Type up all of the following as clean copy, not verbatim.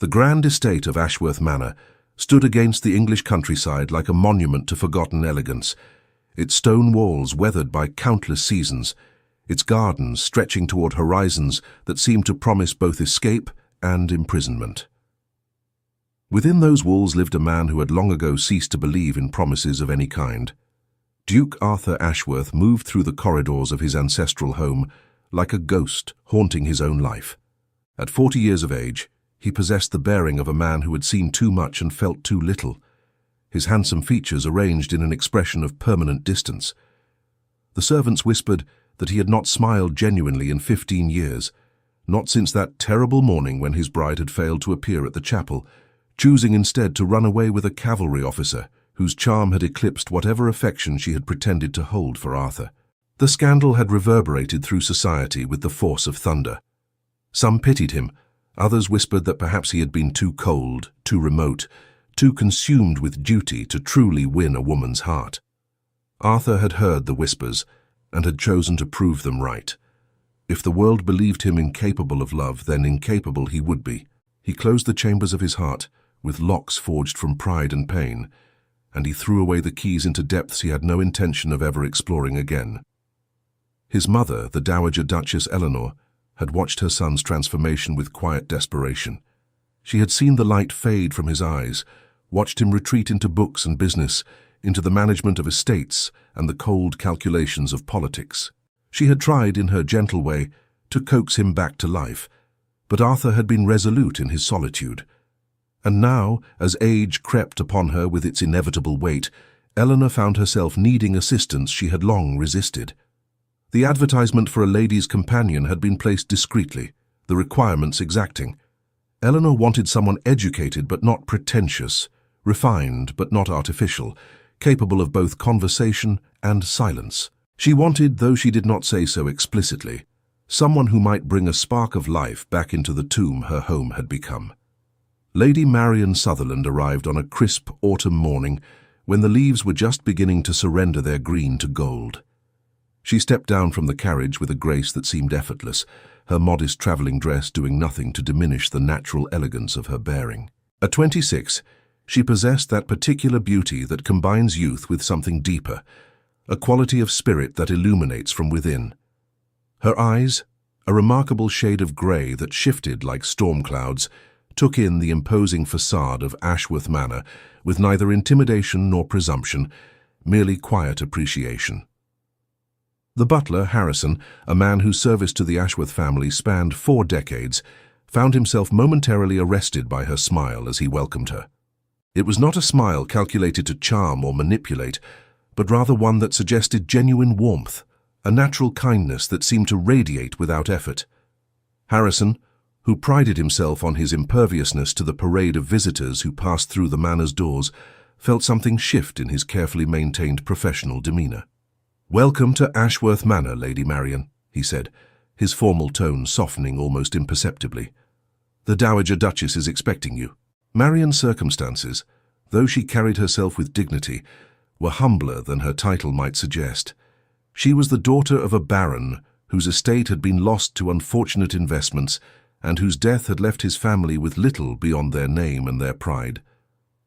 The grand estate of Ashworth Manor stood against the English countryside like a monument to forgotten elegance, its stone walls weathered by countless seasons, its gardens stretching toward horizons that seemed to promise both escape and imprisonment. Within those walls lived a man who had long ago ceased to believe in promises of any kind. Duke Arthur Ashworth moved through the corridors of his ancestral home like a ghost haunting his own life. At 40 years of age, he possessed the bearing of a man who had seen too much and felt too little, his handsome features arranged in an expression of permanent distance. The servants whispered that he had not smiled genuinely in 15 years, not since that terrible morning when his bride had failed to appear at the chapel, choosing instead to run away with a cavalry officer whose charm had eclipsed whatever affection she had pretended to hold for Arthur. The scandal had reverberated through society with the force of thunder. Some pitied him, others whispered that perhaps he had been too cold, too remote, too consumed with duty to truly win a woman's heart. Arthur had heard the whispers and had chosen to prove them right. If the world believed him incapable of love, then incapable he would be. He closed the chambers of his heart with locks forged from pride and pain, and he threw away the keys into depths he had no intention of ever exploring again. His mother, the Dowager Duchess Eleanor, had watched her son's transformation with quiet desperation. She had seen the light fade from his eyes, watched him retreat into books and business, into the management of estates and the cold calculations of politics. She had tried, in her gentle way, to coax him back to life, but Arthur had been resolute in his solitude. And now, as age crept upon her with its inevitable weight, Eleanor found herself needing assistance she had long resisted. The advertisement for a lady's companion had been placed discreetly, the requirements exacting. Eleanor wanted someone educated but not pretentious, refined but not artificial, capable of both conversation and silence. She wanted, though she did not say so explicitly, someone who might bring a spark of life back into the tomb her home had become. Lady Marian Sutherland arrived on a crisp autumn morning when the leaves were just beginning to surrender their green to gold. She stepped down from the carriage with a grace that seemed effortless, her modest travelling dress doing nothing to diminish the natural elegance of her bearing. At 26, she possessed that particular beauty that combines youth with something deeper, a quality of spirit that illuminates from within. Her eyes, a remarkable shade of grey that shifted like storm clouds, took in the imposing facade of Ashworth Manor with neither intimidation nor presumption, merely quiet appreciation. The butler, Harrison, a man whose service to the Ashworth family spanned 4 decades, found himself momentarily arrested by her smile as he welcomed her. It was not a smile calculated to charm or manipulate, but rather one that suggested genuine warmth, a natural kindness that seemed to radiate without effort. Harrison, who prided himself on his imperviousness to the parade of visitors who passed through the manor's doors, felt something shift in his carefully maintained professional demeanour. "Welcome to Ashworth Manor, Lady Marian," he said, his formal tone softening almost imperceptibly. "The Dowager Duchess is expecting you." Marian's circumstances, though she carried herself with dignity, were humbler than her title might suggest. She was the daughter of a baron whose estate had been lost to unfortunate investments and whose death had left his family with little beyond their name and their pride.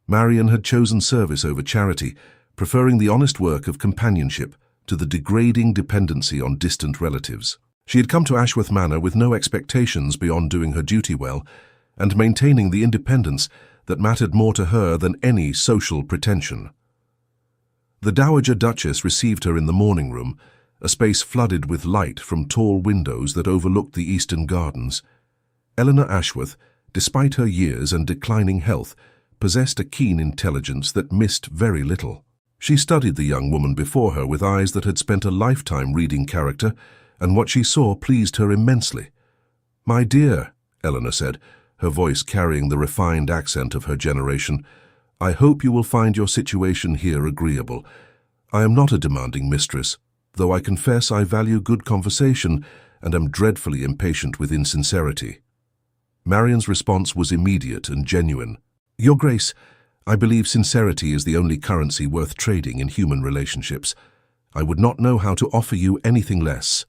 Marian had chosen service over charity, preferring the honest work of companionship to the degrading dependency on distant relatives. She had come to Ashworth Manor with no expectations beyond doing her duty well and maintaining the independence that mattered more to her than any social pretension. The Dowager Duchess received her in the morning room, a space flooded with light from tall windows that overlooked the eastern gardens. Eleanor Ashworth, despite her years and declining health, possessed a keen intelligence that missed very little. She studied the young woman before her with eyes that had spent a lifetime reading character, and what she saw pleased her immensely. "My dear," Eleanor said, her voice carrying the refined accent of her generation, "I hope you will find your situation here agreeable. I am not a demanding mistress, though I confess I value good conversation and am dreadfully impatient with insincerity." Marian's response was immediate and genuine. "Your Grace, I believe sincerity is the only currency worth trading in human relationships. I would not know how to offer you anything less."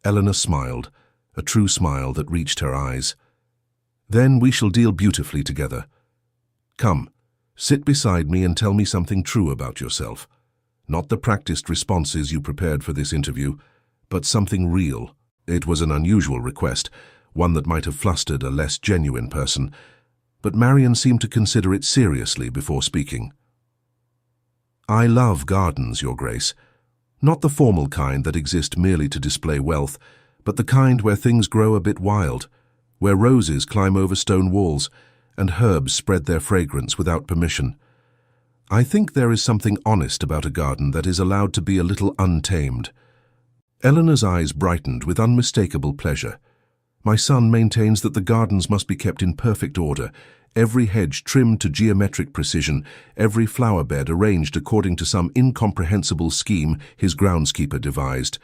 Eleanor smiled, a true smile that reached her eyes. Then we shall deal beautifully together. Come, sit beside me and tell me something true about yourself. Not the practiced responses you prepared for this interview, but something real. It was an unusual request, one that might have flustered a less genuine person, but Marian seemed to consider it seriously before speaking. I love gardens, Your Grace. Not the formal kind that exist merely to display wealth, but the kind where things grow a bit wild, where roses climb over stone walls and herbs spread their fragrance without permission. I think there is something honest about a garden that is allowed to be a little untamed. Eleanor's eyes brightened with unmistakable pleasure. My son maintains that the gardens must be kept in perfect order, every hedge trimmed to geometric precision, every flower bed arranged according to some incomprehensible scheme his groundskeeper devised.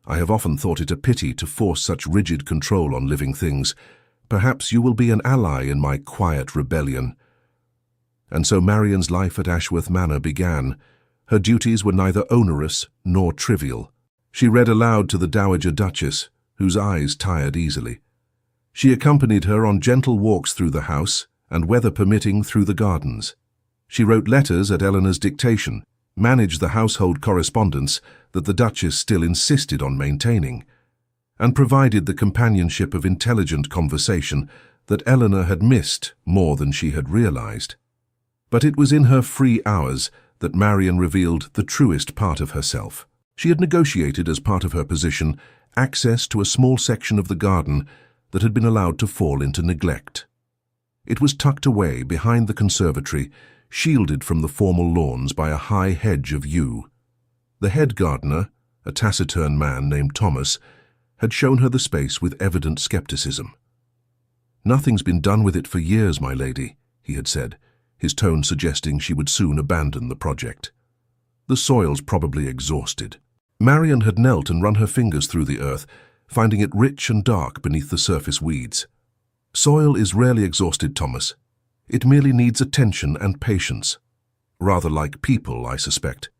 I have often thought it a pity to force such rigid control on living things. Perhaps you will be an ally in my quiet rebellion. And so Marian's life at Ashworth Manor began. Her duties were neither onerous nor trivial. She read aloud to the Dowager Duchess, whose eyes tired easily. She accompanied her on gentle walks through the house, and weather permitting through the gardens. She wrote letters at Eleanor's dictation, managed the household correspondence that the Duchess still insisted on maintaining, and provided the companionship of intelligent conversation that Eleanor had missed more than she had realized. But it was in her free hours that Marian revealed the truest part of herself. She had negotiated as part of her position access to a small section of the garden that had been allowed to fall into neglect. It was tucked away behind the conservatory, shielded from the formal lawns by a high hedge of yew. The head gardener, a taciturn man named Thomas, had shown her the space with evident skepticism. "Nothing's been done with it for years, my lady," he had said, his tone suggesting she would soon abandon the project. "The soil's probably exhausted." Marian had knelt and run her fingers through the earth, finding it rich and dark beneath the surface weeds. "Soil is rarely exhausted, Thomas. It merely needs attention and patience. Rather like people, I suspect."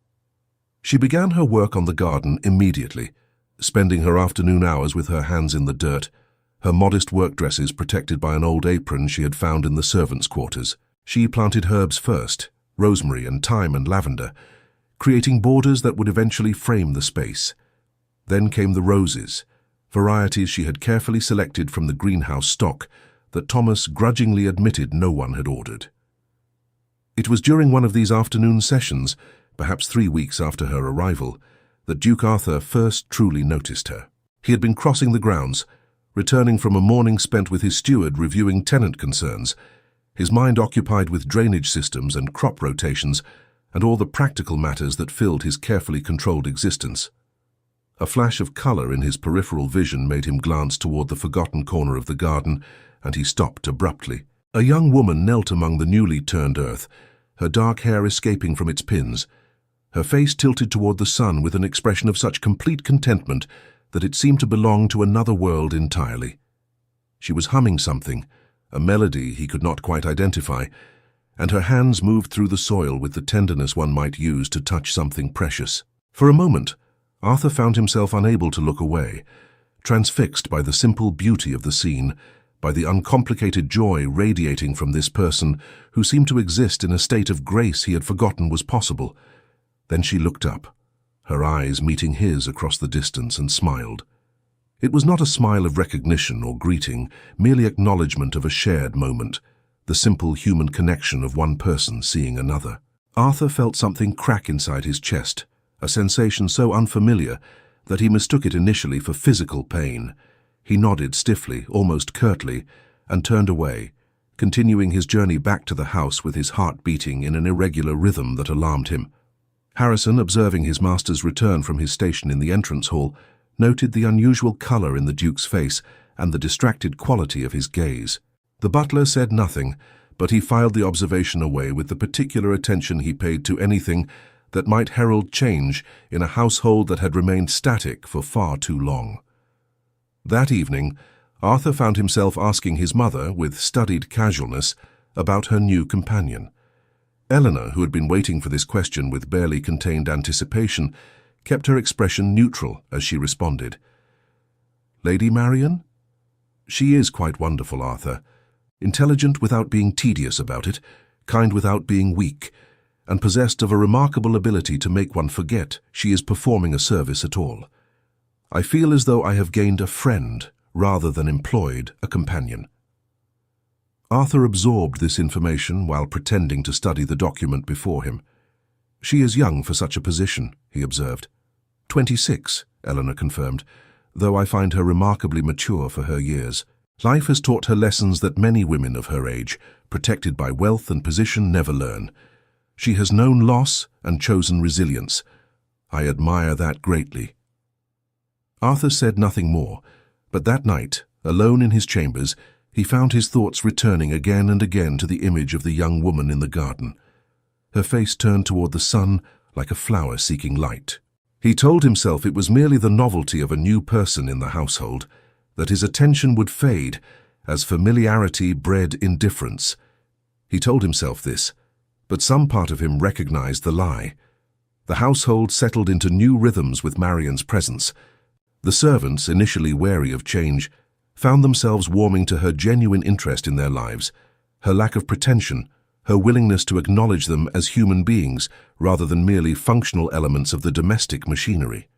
She began her work on the garden immediately, spending her afternoon hours with her hands in the dirt, her modest work dresses protected by an old apron she had found in the servants' quarters. She planted herbs first, rosemary and thyme and lavender, creating borders that would eventually frame the space. Then came the roses, varieties she had carefully selected from the greenhouse stock that Thomas grudgingly admitted no one had ordered. It was during one of these afternoon sessions, perhaps 3 weeks after her arrival, that Duke Arthur first truly noticed her. He had been crossing the grounds, returning from a morning spent with his steward reviewing tenant concerns, his mind occupied with drainage systems and crop rotations and all the practical matters that filled his carefully controlled existence. A flash of color in his peripheral vision made him glance toward the forgotten corner of the garden, and he stopped abruptly. A young woman knelt among the newly turned earth, her dark hair escaping from its pins, her face tilted toward the sun with an expression of such complete contentment that it seemed to belong to another world entirely. She was humming something, a melody he could not quite identify, and her hands moved through the soil with the tenderness one might use to touch something precious. For a moment, Arthur found himself unable to look away, transfixed by the simple beauty of the scene, by the uncomplicated joy radiating from this person who seemed to exist in a state of grace he had forgotten was possible. Then she looked up, her eyes meeting his across the distance, and smiled. It was not a smile of recognition or greeting, merely acknowledgement of a shared moment, the simple human connection of one person seeing another. Arthur felt something crack inside his chest, a sensation so unfamiliar that he mistook it initially for physical pain. He nodded stiffly, almost curtly, and turned away, continuing his journey back to the house with his heart beating in an irregular rhythm that alarmed him. Harrison, observing his master's return from his station in the entrance hall, noted the unusual color in the Duke's face and the distracted quality of his gaze. The butler said nothing, but he filed the observation away with the particular attention he paid to anything that might herald change in a household that had remained static for far too long. That evening, Arthur found himself asking his mother, with studied casualness, about her new companion. Eleanor, who had been waiting for this question with barely contained anticipation, kept her expression neutral as she responded. "Lady Marian? She is quite wonderful, Arthur. intelligent without being tedious about it, kind without being weak, and possessed of a remarkable ability to make one forget she is performing a service at all. I feel as though I have gained a friend rather than employed a companion." Arthur absorbed this information while pretending to study the document before him. "She is young for such a position," he observed. 26, Eleanor confirmed, "though I find her remarkably mature for her years. Life has taught her lessons that many women of her age, protected by wealth and position, never learn. She has known loss and chosen resilience. I admire that greatly." Arthur said nothing more, but that night, alone in his chambers, he found his thoughts returning again and again to the image of the young woman in the garden. Her face turned toward the sun like a flower seeking light. He told himself it was merely the novelty of a new person in the household, that his attention would fade as familiarity bred indifference. He told himself this, but some part of him recognized the lie. The household settled into new rhythms with Marian's presence. The servants, initially wary of change, found themselves warming to her genuine interest in their lives, her lack of pretension, her willingness to acknowledge them as human beings rather than merely functional elements of the domestic machinery.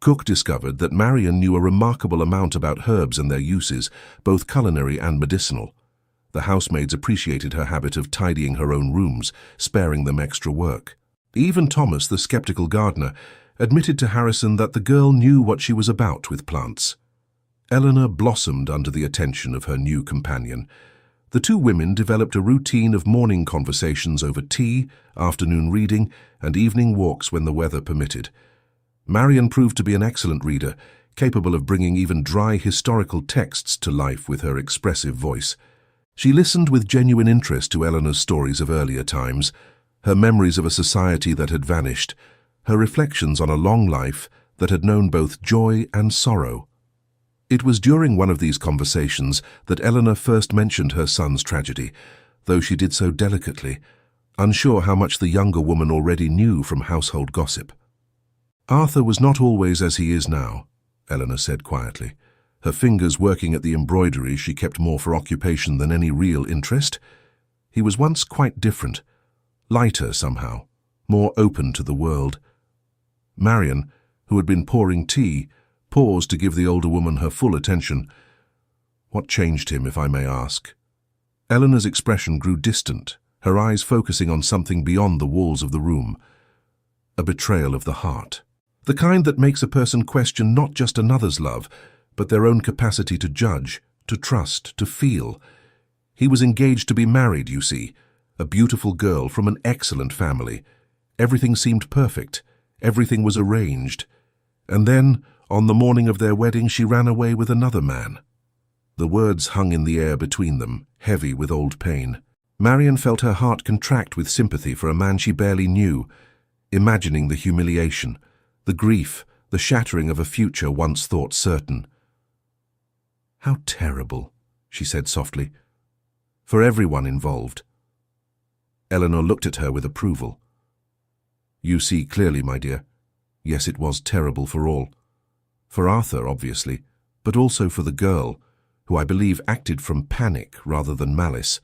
Cook discovered that Marian knew a remarkable amount about herbs and their uses, both culinary and medicinal. The housemaids appreciated her habit of tidying her own rooms, sparing them extra work. Even Thomas, the skeptical gardener, admitted to Harrison that the girl knew what she was about with plants. Eleanor blossomed under the attention of her new companion. The two women developed a routine of morning conversations over tea, afternoon reading, and evening walks when the weather permitted. Marian proved to be an excellent reader, capable of bringing even dry historical texts to life with her expressive voice. She listened with genuine interest to Eleanor's stories of earlier times, her memories of a society that had vanished, her reflections on a long life that had known both joy and sorrow. It was during one of these conversations that Eleanor first mentioned her son's tragedy, though she did so delicately, unsure how much the younger woman already knew from household gossip. "Arthur was not always as he is now," Eleanor said quietly, her fingers working at the embroidery she kept more for occupation than any real interest. "He was once quite different, lighter somehow, more open to the world." Marian, who had been pouring tea, paused to give the older woman her full attention. "What changed him, if I may ask?" Eleanor's expression grew distant, her eyes focusing on something beyond the walls of the room. A betrayal of the heart. The kind that makes a person question not just another's love, but their own capacity to judge, to trust, to feel. He was engaged to be married, you see, a beautiful girl from an excellent family. Everything seemed perfect. Everything was arranged. And then, on the morning of their wedding, she ran away with another man. The words hung in the air between them, heavy with old pain. Marian felt her heart contract with sympathy for a man she barely knew, imagining the humiliation, the grief, the shattering of a future once thought certain. "How terrible," she said softly, "for everyone involved." Eleanor looked at her with approval. "You see clearly, my dear. Yes, it was terrible for all. For Arthur, obviously, but also for the girl, who I believe acted from panic rather than malice,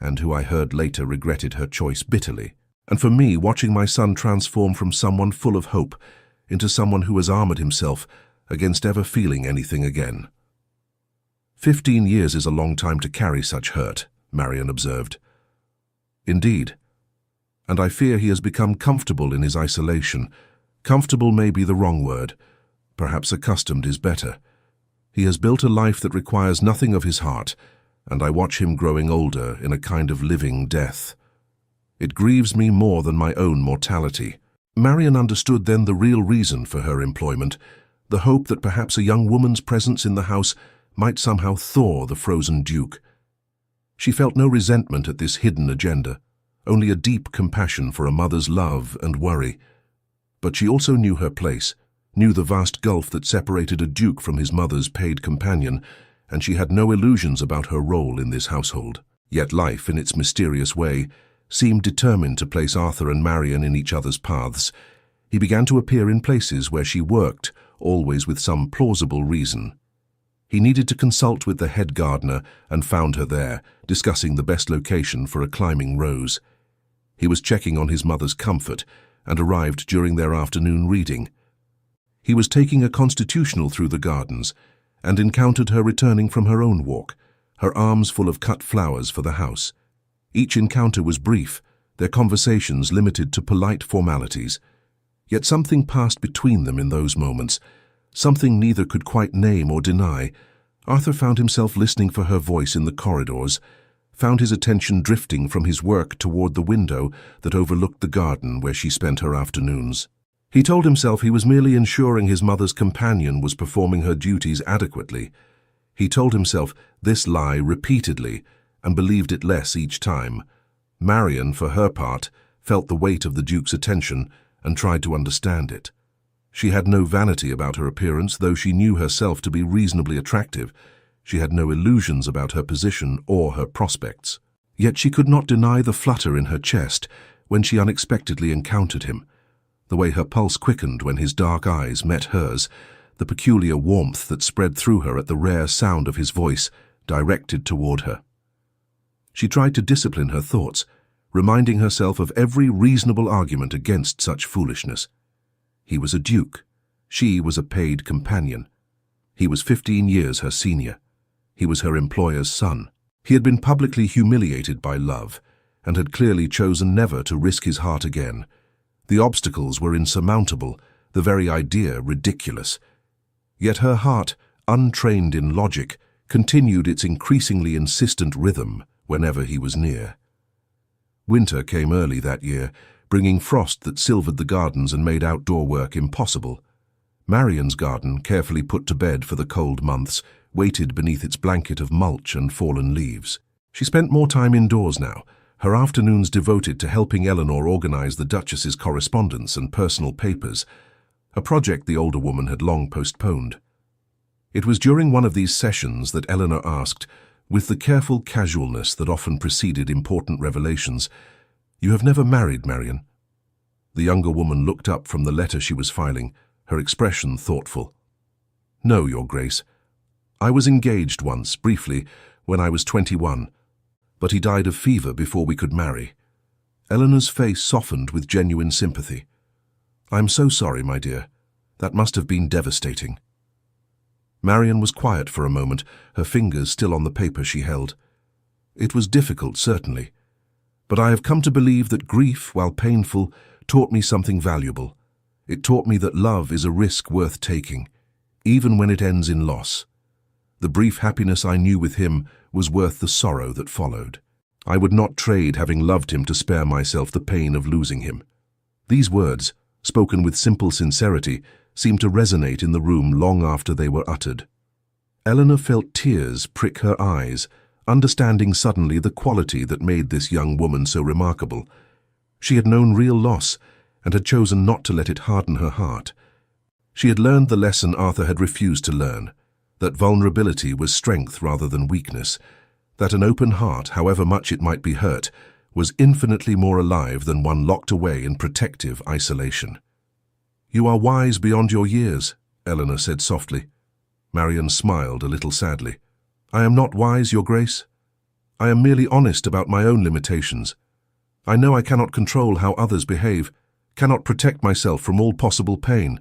and who I heard later regretted her choice bitterly. And for me, watching my son transform from someone full of hope into someone who has armored himself against ever feeling anything again." 15 years is a long time to carry such hurt, Marian observed. "Indeed. And I fear he has become comfortable in his isolation. Comfortable may be the wrong word. Perhaps accustomed is better. He has built a life that requires nothing of his heart, and I watch him growing older in a kind of living death. It grieves me more than my own mortality." Marian understood then the real reason for her employment, the hope that perhaps a young woman's presence in the house might somehow thaw the frozen duke. She felt no resentment at this hidden agenda, only a deep compassion for a mother's love and worry. But she also knew her place, knew the vast gulf that separated a duke from his mother's paid companion, and she had no illusions about her role in this household. Yet life, in its mysterious way, seemed determined to place Arthur and Marian in each other's paths. He began to appear in places where she worked, always with some plausible reason. He needed to consult with the head gardener and found her there, discussing the best location for a climbing rose. He was checking on his mother's comfort and arrived during their afternoon reading. He was taking a constitutional through the gardens and encountered her returning from her own walk, her arms full of cut flowers for the house. Each encounter was brief, their conversations limited to polite formalities. Yet something passed between them in those moments, something neither could quite name or deny. Arthur found himself listening for her voice in the corridors, found his attention drifting from his work toward the window that overlooked the garden where she spent her afternoons. He told himself he was merely ensuring his mother's companion was performing her duties adequately. He told himself this lie repeatedly and believed it less each time. Marian, for her part, felt the weight of the Duke's attention and tried to understand it. She had no vanity about her appearance, though she knew herself to be reasonably attractive. She had no illusions about her position or her prospects. Yet she could not deny the flutter in her chest when she unexpectedly encountered him. The way her pulse quickened when his dark eyes met hers, the peculiar warmth that spread through her at the rare sound of his voice, directed toward her. She tried to discipline her thoughts, reminding herself of every reasonable argument against such foolishness. He was a duke. She was a paid companion. He was 15 years her senior. He was her employer's son. He had been publicly humiliated by love, and had clearly chosen never to risk his heart again. The obstacles were insurmountable, the very idea ridiculous. Yet her heart, untrained in logic, continued its increasingly insistent rhythm whenever he was near. Winter came early that year, bringing frost that silvered the gardens and made outdoor work impossible. Marian's garden, carefully put to bed for the cold months, waited beneath its blanket of mulch and fallen leaves. She spent more time indoors now, her afternoons devoted to helping Eleanor organize the Duchess's correspondence and personal papers, a project the older woman had long postponed. It was during one of these sessions that Eleanor asked, with the careful casualness that often preceded important revelations, "You have never married, Marian?" The younger woman looked up from the letter she was filing, her expression thoughtful. "No, Your Grace. I was engaged once, briefly, when I was 21, but he died of fever before we could marry." Eleanor's face softened with genuine sympathy. "I'm so sorry, my dear. That must have been devastating." Marian was quiet for a moment, her fingers still on the paper she held. "It was difficult, certainly. But I have come to believe that grief, while painful, taught me something valuable. It taught me that love is a risk worth taking, even when it ends in loss. The brief happiness I knew with him was worth the sorrow that followed. I would not trade having loved him to spare myself the pain of losing him." These words, spoken with simple sincerity, seemed to resonate in the room long after they were uttered. Eleanor felt tears prick her eyes, understanding suddenly the quality that made this young woman so remarkable. She had known real loss and had chosen not to let it harden her heart. She had learned the lesson Arthur had refused to learn, that vulnerability was strength rather than weakness, that an open heart, however much it might be hurt, was infinitely more alive than one locked away in protective isolation. "You are wise beyond your years," Eleanor said softly. Marian smiled a little sadly. "I am not wise, Your Grace. I am merely honest about my own limitations. I know I cannot control how others behave, cannot protect myself from all possible pain.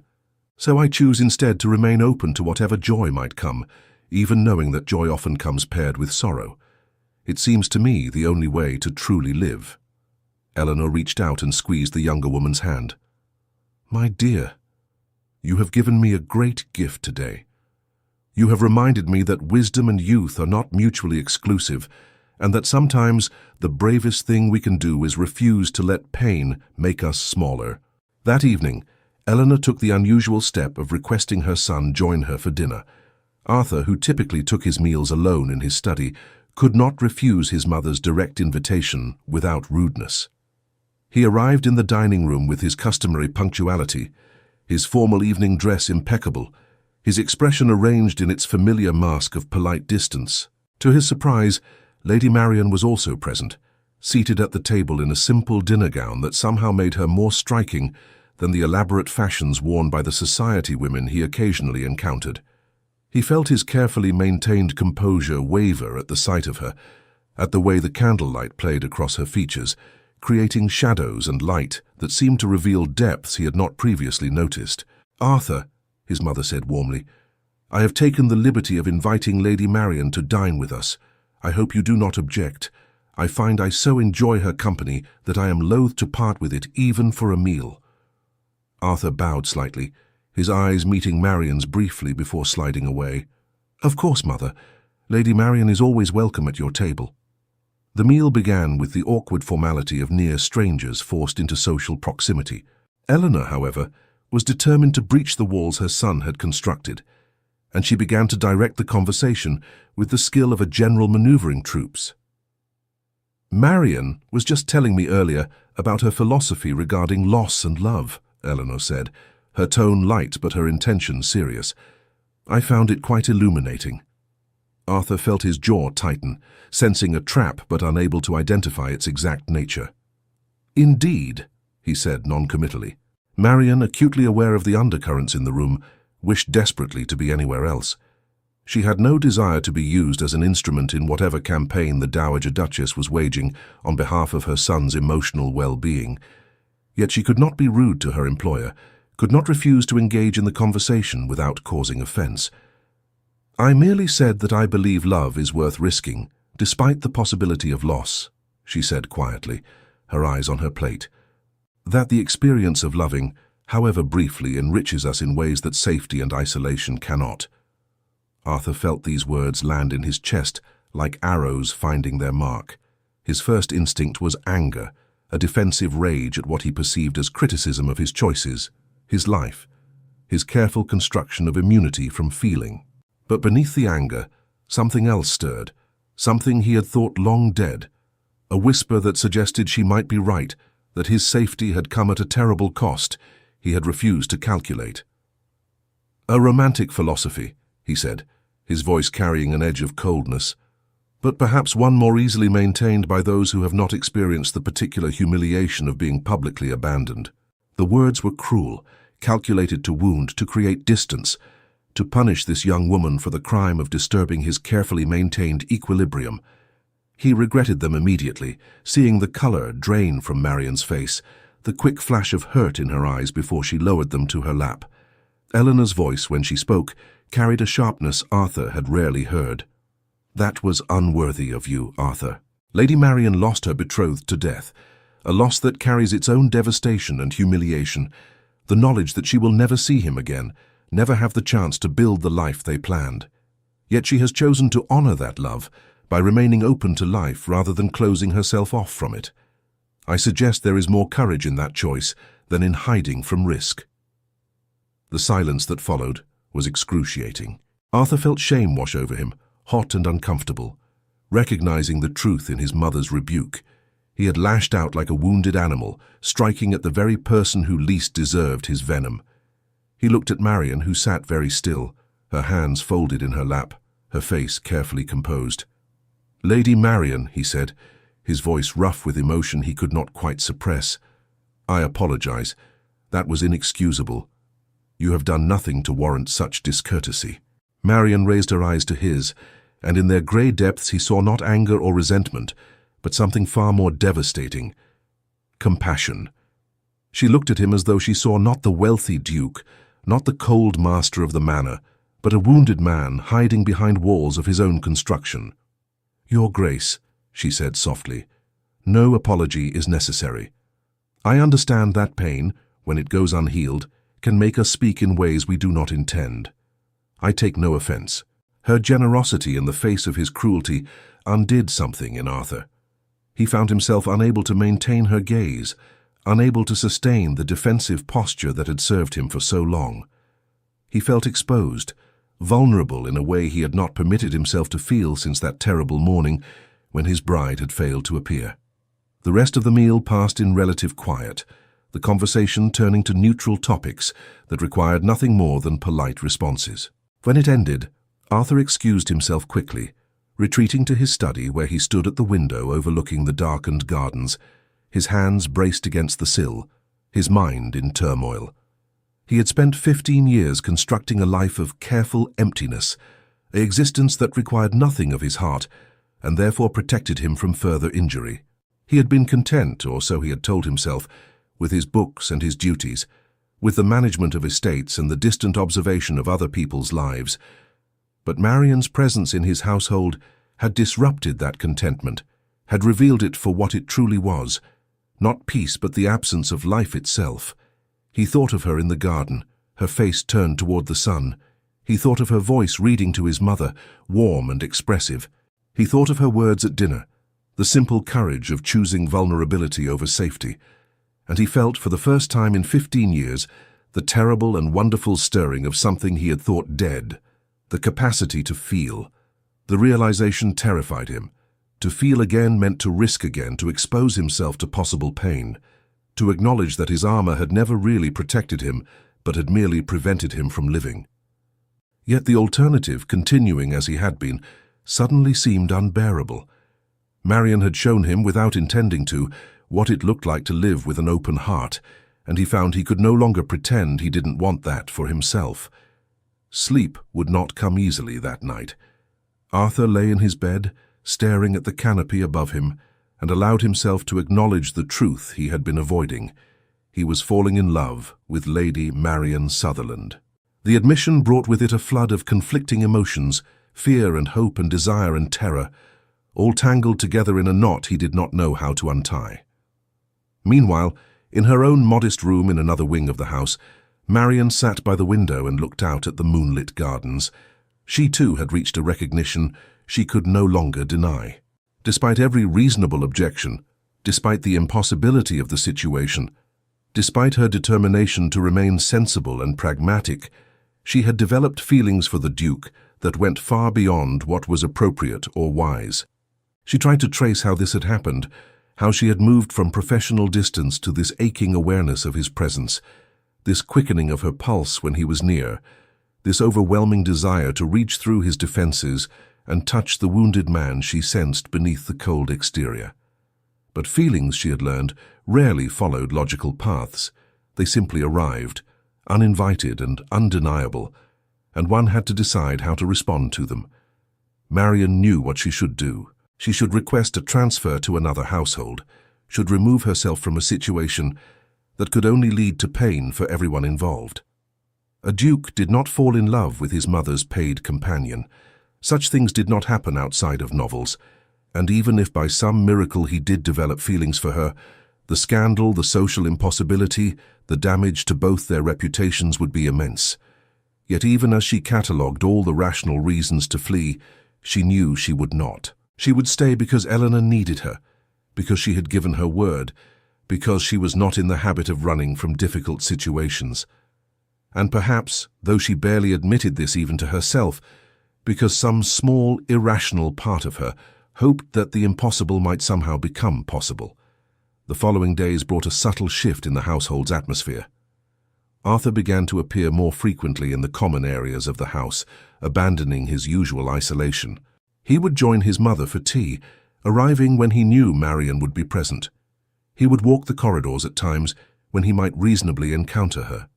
So I choose instead to remain open to whatever joy might come, even knowing that joy often comes paired with sorrow. It seems to me the only way to truly live." Eleanor reached out and squeezed the younger woman's hand. "My dear, you have given me a great gift today. You have reminded me that wisdom and youth are not mutually exclusive, and that sometimes the bravest thing we can do is refuse to let pain make us smaller." That evening, Eleanor took the unusual step of requesting her son join her for dinner. Arthur, who typically took his meals alone in his study, could not refuse his mother's direct invitation without rudeness. He arrived in the dining room with his customary punctuality, his formal evening dress impeccable, his expression arranged in its familiar mask of polite distance. To his surprise, Lady Marian was also present, seated at the table in a simple dinner gown that somehow made her more striking than the elaborate fashions worn by the society women he occasionally encountered. He felt his carefully maintained composure waver at the sight of her, at the way the candlelight played across her features, creating shadows and light that seemed to reveal depths he had not previously noticed. "Arthur," his mother said warmly, "I have taken the liberty of inviting Lady Marian to dine with us. I hope you do not object. I find I so enjoy her company that I am loath to part with it even for a meal." Arthur bowed slightly, his eyes meeting Marian's briefly before sliding away. "Of course, Mother. Lady Marian is always welcome at your table." The meal began with the awkward formality of near strangers forced into social proximity. Eleanor, however, was determined to breach the walls her son had constructed, and she began to direct the conversation with the skill of a general maneuvering troops. "Marian was just telling me earlier about her philosophy regarding loss and love," Eleanor said, her tone light but her intention serious. "I found it quite illuminating." Arthur felt his jaw tighten, sensing a trap but unable to identify its exact nature. "Indeed," he said noncommittally. Marian, acutely aware of the undercurrents in the room, wished desperately to be anywhere else. She had no desire to be used as an instrument in whatever campaign the Dowager Duchess was waging on behalf of her son's emotional well-being. Yet she could not be rude to her employer, could not refuse to engage in the conversation without causing offense. "I merely said that I believe love is worth risking, despite the possibility of loss," she said quietly, her eyes on her plate. "That the experience of loving, however briefly, enriches us in ways that safety and isolation cannot." Arthur felt these words land in his chest like arrows finding their mark. His first instinct was anger, a defensive rage at what he perceived as criticism of his choices, his life, his careful construction of immunity from feeling. But beneath the anger, something else stirred, something he had thought long dead, a whisper that suggested she might be right, that his safety had come at a terrible cost he had refused to calculate. "A romantic philosophy," he said, his voice carrying an edge of coldness, "but perhaps one more easily maintained by those who have not experienced the particular humiliation of being publicly abandoned." The words were cruel, calculated to wound, to create distance, to punish this young woman for the crime of disturbing his carefully maintained equilibrium. He regretted them immediately, seeing the color drain from Marian's face, the quick flash of hurt in her eyes before she lowered them to her lap. Eleanor's voice, when she spoke, carried a sharpness Arthur had rarely heard. "That was unworthy of you, Arthur. Lady Marian lost her betrothed to death, a loss that carries its own devastation and humiliation, the knowledge that she will never see him again, never have the chance to build the life they planned. Yet she has chosen to honor that love by remaining open to life rather than closing herself off from it. I suggest there is more courage in that choice than in hiding from risk." The silence that followed was excruciating. Arthur felt shame wash over him, hot and uncomfortable. Recognizing the truth in his mother's rebuke, he had lashed out like a wounded animal, striking at the very person who least deserved his venom. He looked at Marian, who sat very still, her hands folded in her lap, her face carefully composed. "Lady Marian," he said, his voice rough with emotion he could not quite suppress, "I apologize. That was inexcusable. You have done nothing to warrant such discourtesy." Marian raised her eyes to his, and in their grey depths he saw not anger or resentment, but something far more devastating: compassion. She looked at him as though she saw not the wealthy duke, not the cold master of the manor, but a wounded man hiding behind walls of his own construction. "Your Grace," she said softly, "no apology is necessary. I understand that pain, when it goes unhealed, can make us speak in ways we do not intend. I take no offense." Her generosity in the face of his cruelty undid something in Arthur. He found himself unable to maintain her gaze, unable to sustain the defensive posture that had served him for so long. He felt exposed, vulnerable in a way he had not permitted himself to feel since that terrible morning when his bride had failed to appear. The rest of the meal passed in relative quiet, the conversation turning to neutral topics that required nothing more than polite responses. When it ended, Arthur excused himself quickly, retreating to his study where he stood at the window overlooking the darkened gardens, his hands braced against the sill, his mind in turmoil. He had spent 15 years constructing a life of careful emptiness, an existence that required nothing of his heart, and therefore protected him from further injury. He had been content, or so he had told himself, with his books and his duties, with the management of estates and the distant observation of other people's lives. But Marian's presence in his household had disrupted that contentment, had revealed it for what it truly was, not peace but the absence of life itself. He thought of her in the garden, her face turned toward the sun. He thought of her voice reading to his mother, warm and expressive. He thought of her words at dinner, the simple courage of choosing vulnerability over safety. And he felt, for the first time in 15 years, the terrible and wonderful stirring of something he had thought dead, the capacity to feel. The realization terrified him. To feel again meant to risk again, to expose himself to possible pain, to acknowledge that his armor had never really protected him, but had merely prevented him from living. Yet the alternative, continuing as he had been, suddenly seemed unbearable. Marian had shown him, without intending to, what it looked like to live with an open heart, and he found he could no longer pretend he didn't want that for himself. Sleep would not come easily that night. Arthur lay in his bed, staring at the canopy above him, and allowed himself to acknowledge the truth he had been avoiding. He was falling in love with Lady Marian Sutherland. The admission brought with it a flood of conflicting emotions, fear and hope and desire and terror, all tangled together in a knot he did not know how to untie. Meanwhile, in her own modest room in another wing of the house, Marian sat by the window and looked out at the moonlit gardens. She too had reached a recognition she could no longer deny. Despite every reasonable objection, despite the impossibility of the situation, despite her determination to remain sensible and pragmatic, she had developed feelings for the Duke that went far beyond what was appropriate or wise. She tried to trace how this had happened, how she had moved from professional distance to this aching awareness of his presence, this quickening of her pulse when he was near, this overwhelming desire to reach through his defenses and touch the wounded man she sensed beneath the cold exterior. But feelings, she had learned, rarely followed logical paths. They simply arrived, uninvited and undeniable, and one had to decide how to respond to them. Marian knew what she should do. She should request a transfer to another household, should remove herself from a situation that could only lead to pain for everyone involved. A duke did not fall in love with his mother's paid companion. Such things did not happen outside of novels, and even if by some miracle he did develop feelings for her, the scandal, the social impossibility, the damage to both their reputations would be immense. Yet even as she catalogued all the rational reasons to flee, she knew she would not. She would stay because Eleanor needed her, because she had given her word, because she was not in the habit of running from difficult situations. And perhaps, though she barely admitted this even to herself, because some small, irrational part of her hoped that the impossible might somehow become possible. The following days brought a subtle shift in the household's atmosphere. Arthur began to appear more frequently in the common areas of the house, abandoning his usual isolation. He would join his mother for tea, arriving when he knew Marian would be present. He would walk the corridors at times when he might reasonably encounter her.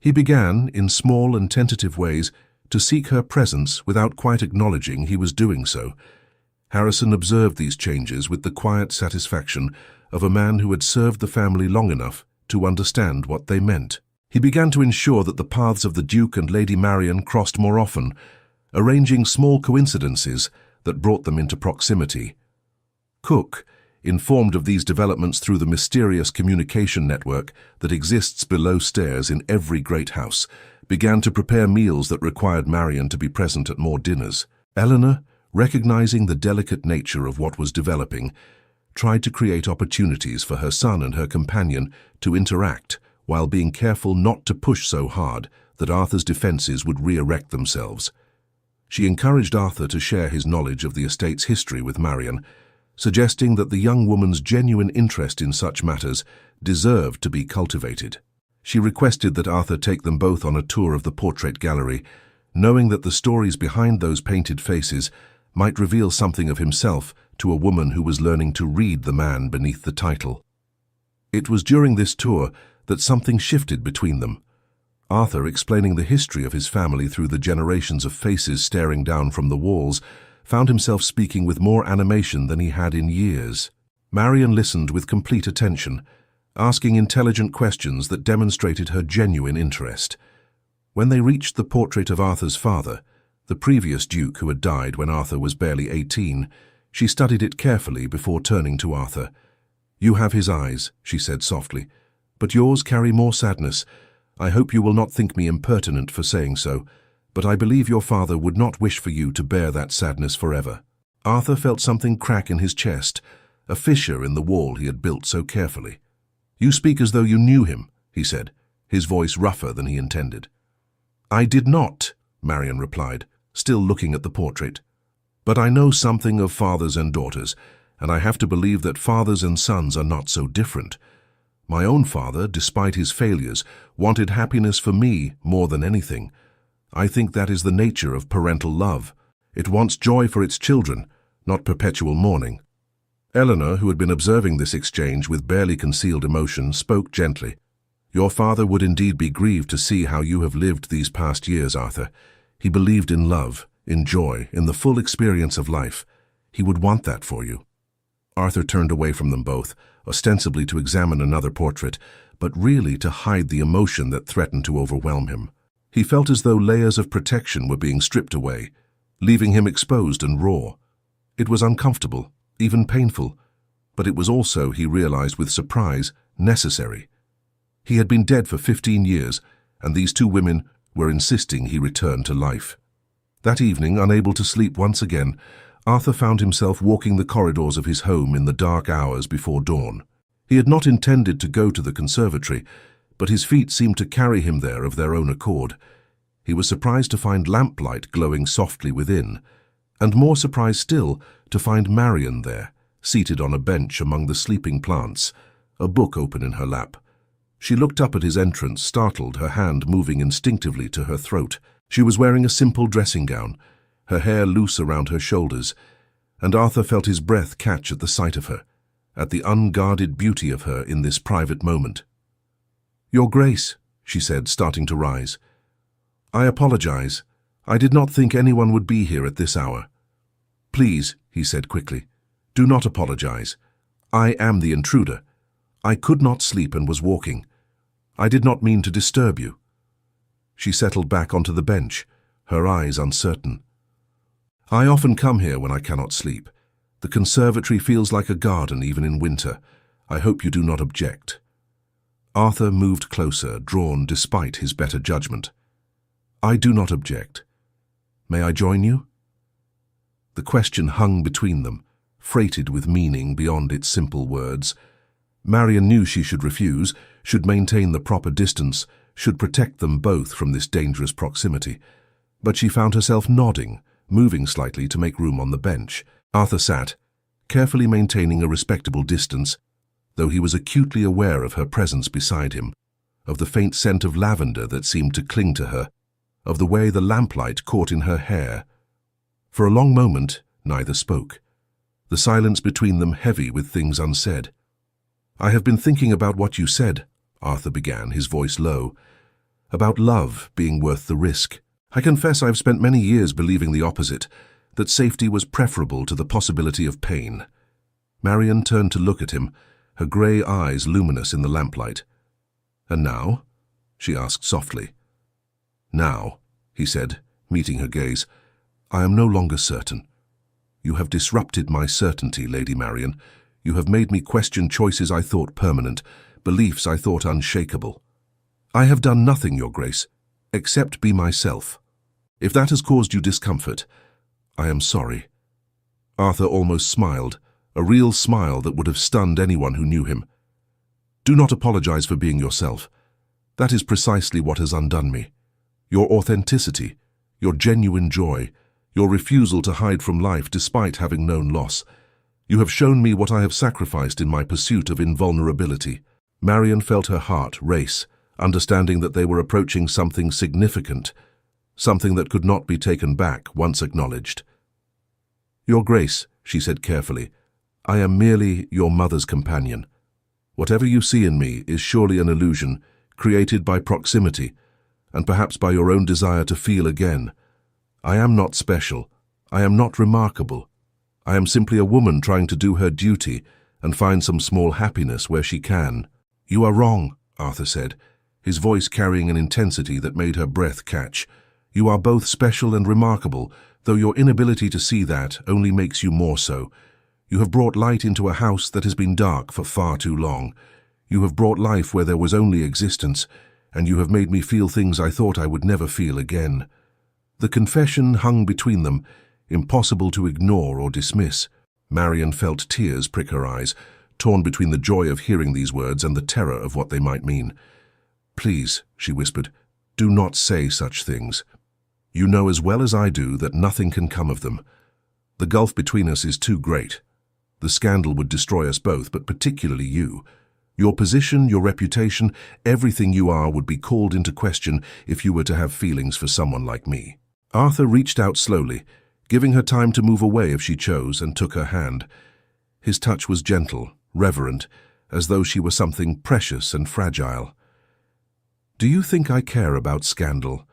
He began, in small and tentative ways, to seek her presence without quite acknowledging he was doing so. Harrison observed these changes with the quiet satisfaction of a man who had served the family long enough to understand what they meant. He began to ensure that the paths of the Duke and Lady Marian crossed more often, arranging small coincidences that brought them into proximity. Cook, informed of these developments through the mysterious communication network that exists below stairs in every great house, began to prepare meals that required Marian to be present at more dinners. Eleanor, recognizing the delicate nature of what was developing, tried to create opportunities for her son and her companion to interact while being careful not to push so hard that Arthur's defenses would re-erect themselves. She encouraged Arthur to share his knowledge of the estate's history with Marian, suggesting that the young woman's genuine interest in such matters deserved to be cultivated. She requested that Arthur take them both on a tour of the portrait gallery, knowing that the stories behind those painted faces might reveal something of himself to a woman who was learning to read the man beneath the title. It was during this tour that something shifted between them. Arthur, explaining the history of his family through the generations of faces staring down from the walls, found himself speaking with more animation than he had in years. Marian listened with complete attention, asking intelligent questions that demonstrated her genuine interest. When they reached the portrait of Arthur's father, the previous duke who had died when Arthur was barely 18, she studied it carefully before turning to Arthur. "You have his eyes," she said softly, "but yours carry more sadness. I hope you will not think me impertinent for saying so, but I believe your father would not wish for you to bear that sadness forever." Arthur felt something crack in his chest, a fissure in the wall he had built so carefully. "You speak as though you knew him," he said, his voice rougher than he intended. "I did not," Marian replied, still looking at the portrait. "But I know something of fathers and daughters, and I have to believe that fathers and sons are not so different. My own father, despite his failures, wanted happiness for me more than anything. I think that is the nature of parental love. It wants joy for its children, not perpetual mourning." Eleanor, who had been observing this exchange with barely concealed emotion, spoke gently. "Your father would indeed be grieved to see how you have lived these past years, Arthur. He believed in love, in joy, in the full experience of life. He would want that for you." Arthur turned away from them both, ostensibly to examine another portrait, but really to hide the emotion that threatened to overwhelm him. He felt as though layers of protection were being stripped away, leaving him exposed and raw. It was uncomfortable, even painful, but it was also, he realized with surprise, necessary. He had been dead for 15 years, and these two women were insisting he return to life. That evening, unable to sleep once again, Arthur found himself walking the corridors of his home in the dark hours before dawn. He had not intended to go to the conservatory, but his feet seemed to carry him there of their own accord. He was surprised to find lamplight glowing softly within, and more surprised still to find Marian there, seated on a bench among the sleeping plants, a book open in her lap. She looked up at his entrance, startled, her hand moving instinctively to her throat. She was wearing a simple dressing gown, her hair loose around her shoulders, and Arthur felt his breath catch at the sight of her, at the unguarded beauty of her in this private moment. "Your Grace," she said, starting to rise. "I apologize. I did not think anyone would be here at this hour." "Please," he said quickly, "do not apologize. I am the intruder. I could not sleep and was walking. I did not mean to disturb you." She settled back onto the bench, her eyes uncertain. "I often come here when I cannot sleep. The conservatory feels like a garden even in winter. I hope you do not object." Arthur moved closer, drawn despite his better judgment. "I do not object. May I join you?" The question hung between them, freighted with meaning beyond its simple words. Marian knew she should refuse, should maintain the proper distance, should protect them both from this dangerous proximity. But she found herself nodding, moving slightly to make room on the bench. Arthur sat, carefully maintaining a respectable distance, though he was acutely aware of her presence beside him, of the faint scent of lavender that seemed to cling to her, of the way the lamplight caught in her hair. For a long moment, neither spoke, the silence between them heavy with things unsaid. "I have been thinking about what you said," Arthur began, his voice low, "about love being worth the risk. I confess I've spent many years believing the opposite, that safety was preferable to the possibility of pain." Marian turned to look at him, her grey eyes luminous in the lamplight. "And now?" she asked softly. "Now," he said, meeting her gaze, "I am no longer certain. You have disrupted my certainty, Lady Marian. You have made me question choices I thought permanent, beliefs I thought unshakable. I have done nothing, Your Grace, except be myself. If that has caused you discomfort, I am sorry." Arthur almost smiled, a real smile that would have stunned anyone who knew him. "Do not apologize for being yourself. That is precisely what has undone me. Your authenticity, your genuine joy, your refusal to hide from life despite having known loss. You have shown me what I have sacrificed in my pursuit of invulnerability." Marian felt her heart race, understanding that they were approaching something significant, something that could not be taken back once acknowledged. "Your Grace," she said carefully, "I am merely your mother's companion. Whatever you see in me is surely an illusion, created by proximity, and perhaps by your own desire to feel again. I am not special. I am not remarkable. I am simply a woman trying to do her duty and find some small happiness where she can." "You are wrong," Arthur said, his voice carrying an intensity that made her breath catch. "You are both special and remarkable, though your inability to see that only makes you more so. You have brought light into a house that has been dark for far too long. You have brought life where there was only existence, and you have made me feel things I thought I would never feel again." The confession hung between them, impossible to ignore or dismiss. Marian felt tears prick her eyes, torn between the joy of hearing these words and the terror of what they might mean. "Please," she whispered, "do not say such things. You know as well as I do that nothing can come of them. The gulf between us is too great. The scandal would destroy us both, but particularly you. Your position, your reputation, everything you are would be called into question if you were to have feelings for someone like me." Arthur reached out slowly, giving her time to move away if she chose, and took her hand. His touch was gentle, reverent, as though she were something precious and fragile. "Do you think I care about scandal?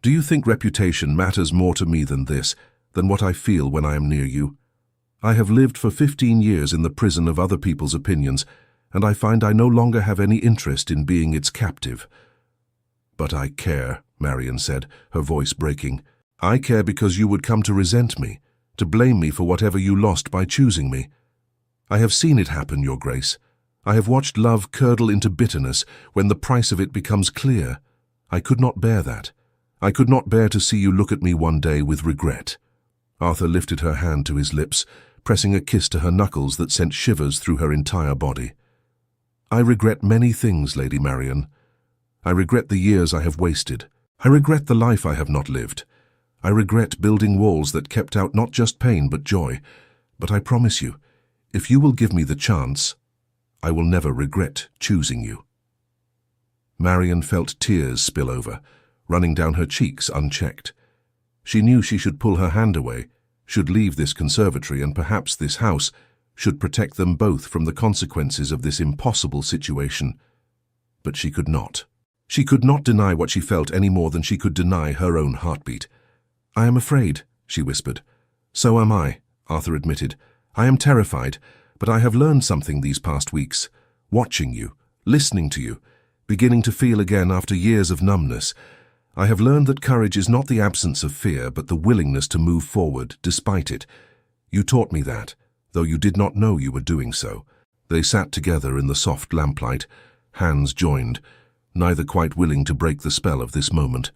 Do you think reputation matters more to me than this, than what I feel when I am near you? I have lived for 15 years in the prison of other people's opinions, and I find I no longer have any interest in being its captive." "But I care," Marian said, her voice breaking. "I care because you would come to resent me, to blame me for whatever you lost by choosing me. I have seen it happen, Your Grace. I have watched love curdle into bitterness when the price of it becomes clear. I could not bear that. I could not bear to see you look at me one day with regret." Arthur lifted her hand to his lips, pressing a kiss to her knuckles that sent shivers through her entire body. "I regret many things, Lady Marian. I regret the years I have wasted. I regret the life I have not lived. I regret building walls that kept out not just pain but joy. But I promise you, if you will give me the chance, I will never regret choosing you." Marian felt tears spill over, running down her cheeks unchecked. She knew she should pull her hand away, should leave this conservatory and perhaps this house, should protect them both from the consequences of this impossible situation. But she could not. She could not deny what she felt any more than she could deny her own heartbeat. "I am afraid," she whispered. "So am I," Arthur admitted. "I am terrified, but I have learned something these past weeks. Watching you, listening to you, beginning to feel again after years of numbness. I have learned that courage is not the absence of fear, but the willingness to move forward despite it. You taught me that, though you did not know you were doing so." They sat together in the soft lamplight, hands joined, neither quite willing to break the spell of this moment.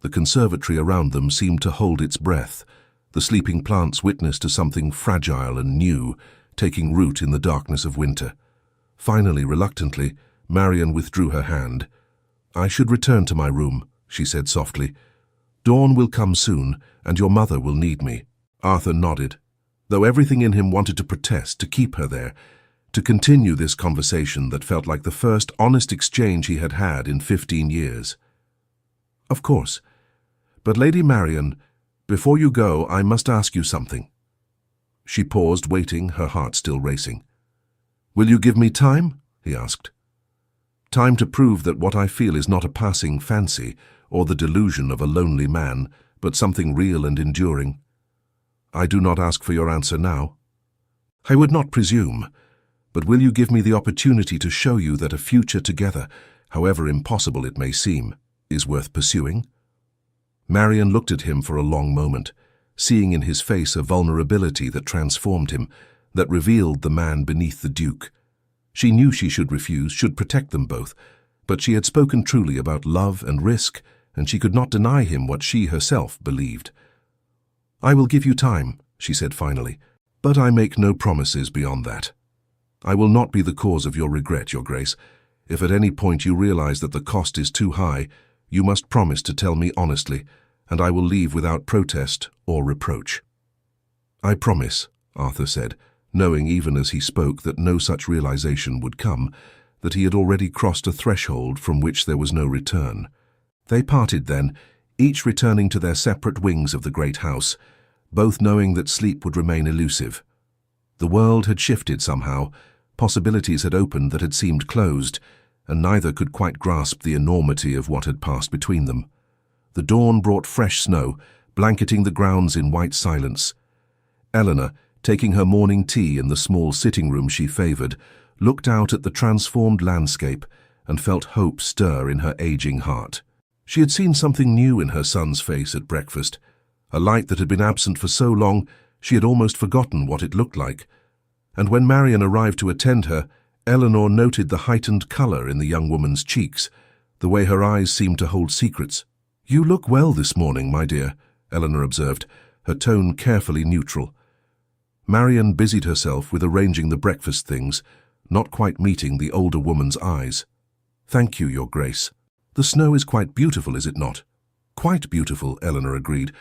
The conservatory around them seemed to hold its breath, the sleeping plants witness to something fragile and new, taking root in the darkness of winter. Finally, reluctantly, Marian withdrew her hand. "I should return to my room," she said softly. "Dawn will come soon, and your mother will need me." Arthur nodded, though everything in him wanted to protest, to keep her there, to continue this conversation that felt like the first honest exchange he had had in 15 years. "Of course. But Lady Marian, before you go, I must ask you something." She paused, waiting, her heart still racing. "Will you give me time?" he asked. "Time to prove that what I feel is not a passing fancy or the delusion of a lonely man, but something real and enduring. I do not ask for your answer now. I would not presume, but will you give me the opportunity to show you that a future together, however impossible it may seem, is worth pursuing?" Marian looked at him for a long moment, seeing in his face a vulnerability that transformed him, that revealed the man beneath the Duke. She knew she should refuse, should protect them both, but she had spoken truly about love and risk, and she could not deny him what she herself believed. "I will give you time," she said finally, "but I make no promises beyond that. I will not be the cause of your regret, Your Grace. If at any point you realize that the cost is too high, you must promise to tell me honestly, and I will leave without protest or reproach." "I promise," Arthur said, knowing even as he spoke that no such realization would come, that he had already crossed a threshold from which there was no return. They parted then, each returning to their separate wings of the great house, both knowing that sleep would remain elusive. The world had shifted somehow, possibilities had opened that had seemed closed, and neither could quite grasp the enormity of what had passed between them. The dawn brought fresh snow, blanketing the grounds in white silence. Eleanor, taking her morning tea in the small sitting room she favoured, looked out at the transformed landscape and felt hope stir in her aging heart. She had seen something new in her son's face at breakfast, a light that had been absent for so long she had almost forgotten what it looked like. And when Marian arrived to attend her, Eleanor noted the heightened colour in the young woman's cheeks, the way her eyes seemed to hold secrets. "You look well this morning, my dear," Eleanor observed, her tone carefully neutral. Marian busied herself with arranging the breakfast things, not quite meeting the older woman's eyes. "Thank you, Your Grace. The snow is quite beautiful, is it not?" "Quite beautiful," Eleanor agreed,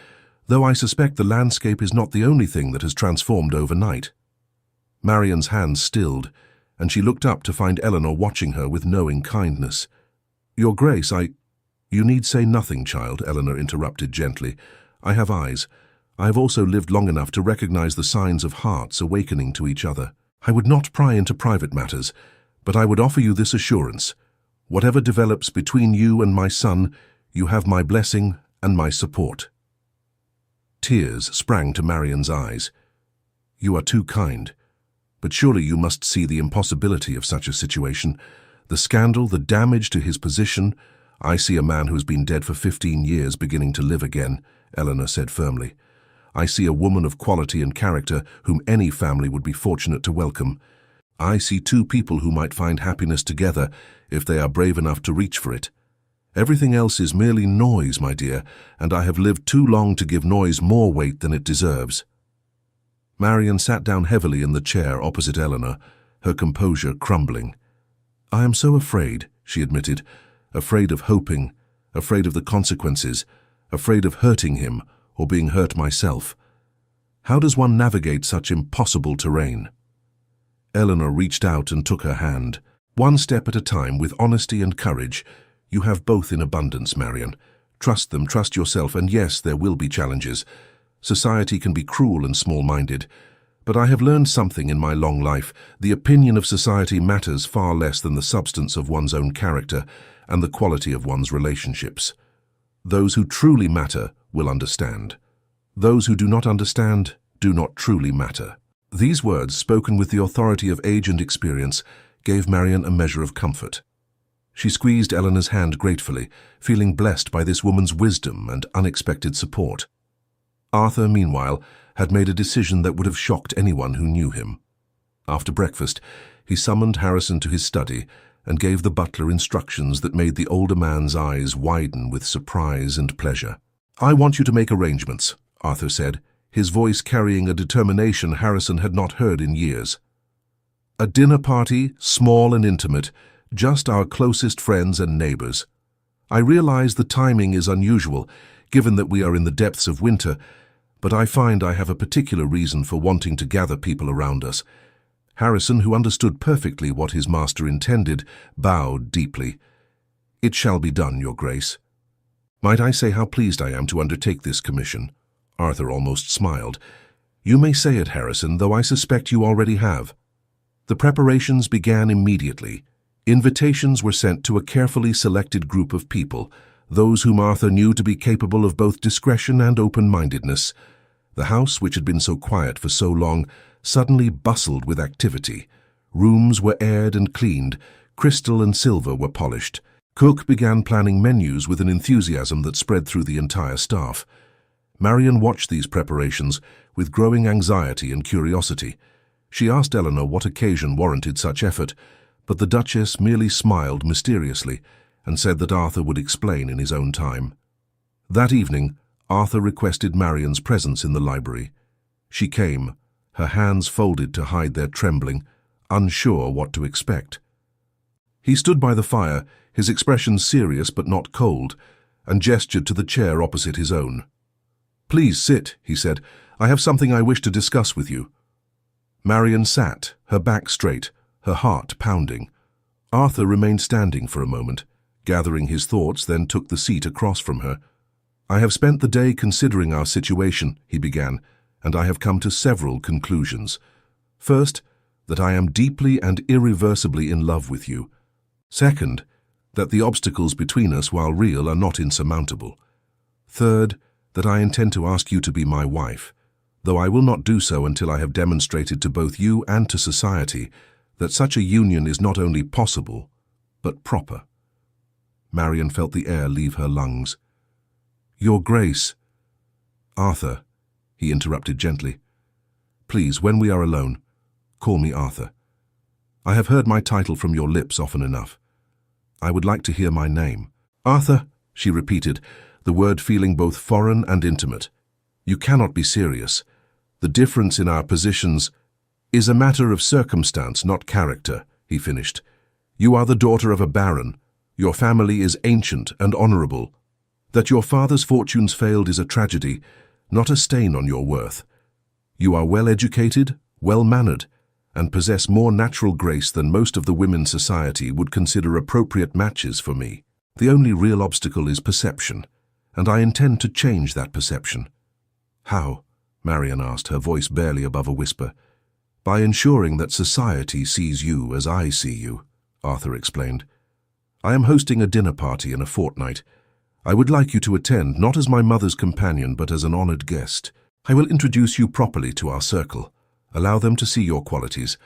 "though I suspect the landscape is not the only thing that has transformed overnight." Marian's hands stilled, and she looked up to find Eleanor watching her with knowing kindness. "Your Grace, You need say nothing, child," Eleanor interrupted gently. "I have eyes. I have also lived long enough to recognize the signs of hearts awakening to each other. I would not pry into private matters, but I would offer you this assurance. Whatever develops between you and my son, you have my blessing and my support." Tears sprang to Marian's eyes. "You are too kind. But surely you must see the impossibility of such a situation. The scandal, the damage to his position. I see a man who has been dead for 15 years beginning to live again," Eleanor said firmly. "I see a woman of quality and character whom any family would be fortunate to welcome. I see two people who might find happiness together if they are brave enough to reach for it. Everything else is merely noise, my dear, and I have lived too long to give noise more weight than it deserves." Marian sat down heavily in the chair opposite Eleanor, her composure crumbling. "I am so afraid," she admitted, "afraid of hoping, afraid of the consequences, afraid of hurting him or being hurt myself. How does one navigate such impossible terrain?" Eleanor reached out and took her hand. "One step at a time, with honesty and courage. You have both in abundance, Marian. Trust them, trust yourself, and yes, there will be challenges. Society can be cruel and small-minded. But I have learned something in my long life. The opinion of society matters far less than the substance of one's own character and the quality of one's relationships. Those who truly matter will understand. Those who do not understand do not truly matter." These words, spoken with the authority of age and experience, gave Marian a measure of comfort. She squeezed Eleanor's hand gratefully, feeling blessed by this woman's wisdom and unexpected support. Arthur, meanwhile, had made a decision that would have shocked anyone who knew him. After breakfast, he summoned Harrison to his study and gave the butler instructions that made the older man's eyes widen with surprise and pleasure. "I want you to make arrangements," Arthur said, his voice carrying a determination Harrison had not heard in years. "A dinner party, small and intimate, just our closest friends and neighbors. I realize the timing is unusual, given that we are in the depths of winter, but I find I have a particular reason for wanting to gather people around us." Harrison, who understood perfectly what his master intended, bowed deeply. "It shall be done, Your Grace." "Might I say how pleased I am to undertake this commission?" Arthur almost smiled. "You may say it, Harrison, though I suspect you already have." The preparations began immediately. Invitations were sent to a carefully selected group of people, those whom Arthur knew to be capable of both discretion and open-mindedness. The house, which had been so quiet for so long, suddenly bustled with activity. Rooms were aired and cleaned, crystal and silver were polished. Cook began planning menus with an enthusiasm that spread through the entire staff. Marian watched these preparations with growing anxiety and curiosity. She asked Eleanor what occasion warranted such effort, but the Duchess merely smiled mysteriously and said that Arthur would explain in his own time. That evening, Arthur requested Marian's presence in the library. She came, her hands folded to hide their trembling, unsure what to expect. He stood by the fire, his expression serious but not cold, and gestured to the chair opposite his own. "Please sit," he said. "I have something I wish to discuss with you." Marian sat, her back straight, her heart pounding. Arthur remained standing for a moment, gathering his thoughts, then took the seat across from her. "I have spent the day considering our situation," he began, "and I have come to several conclusions. First, that I am deeply and irreversibly in love with you. Second, that the obstacles between us, while real, are not insurmountable. Third, that I intend to ask you to be my wife, though I will not do so until I have demonstrated to both you and to society that such a union is not only possible, but proper. Marian felt the air leave her lungs. Your Grace. Arthur, he interrupted gently. Please, when we are alone, call me Arthur. I have heard my title from your lips often enough. I would like to hear my name. Arthur, she repeated, the word feeling both foreign and intimate. You cannot be serious. The difference in our positions is a matter of circumstance, not character, he finished. You are the daughter of a baron. Your family is ancient and honorable. That your father's fortunes failed is a tragedy, not a stain on your worth. You are well-educated, well-mannered, and possess more natural grace than most of the women's society would consider appropriate matches for me. The only real obstacle is perception, and I intend to change that perception. How? Marian asked, her voice barely above a whisper. By ensuring that society sees you as I see you, Arthur explained. I am hosting a dinner party in a fortnight. I would like you to attend, not as my mother's companion, but as an honored guest. I will introduce you properly to our circle, allow them to see your qualities,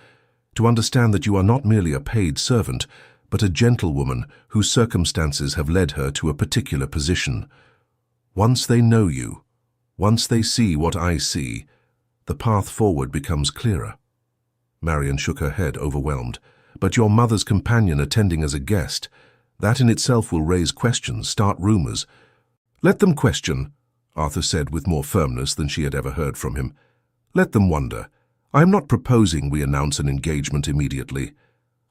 to understand that you are not merely a paid servant, but a gentlewoman whose circumstances have led her to a particular position. Once they know you, once they see what I see, the path forward becomes clearer. Marian shook her head, overwhelmed. But your mother's companion attending as a guest, that in itself will raise questions, start rumors. Let them question, Arthur said with more firmness than she had ever heard from him. Let them wonder. I am not proposing we announce an engagement immediately.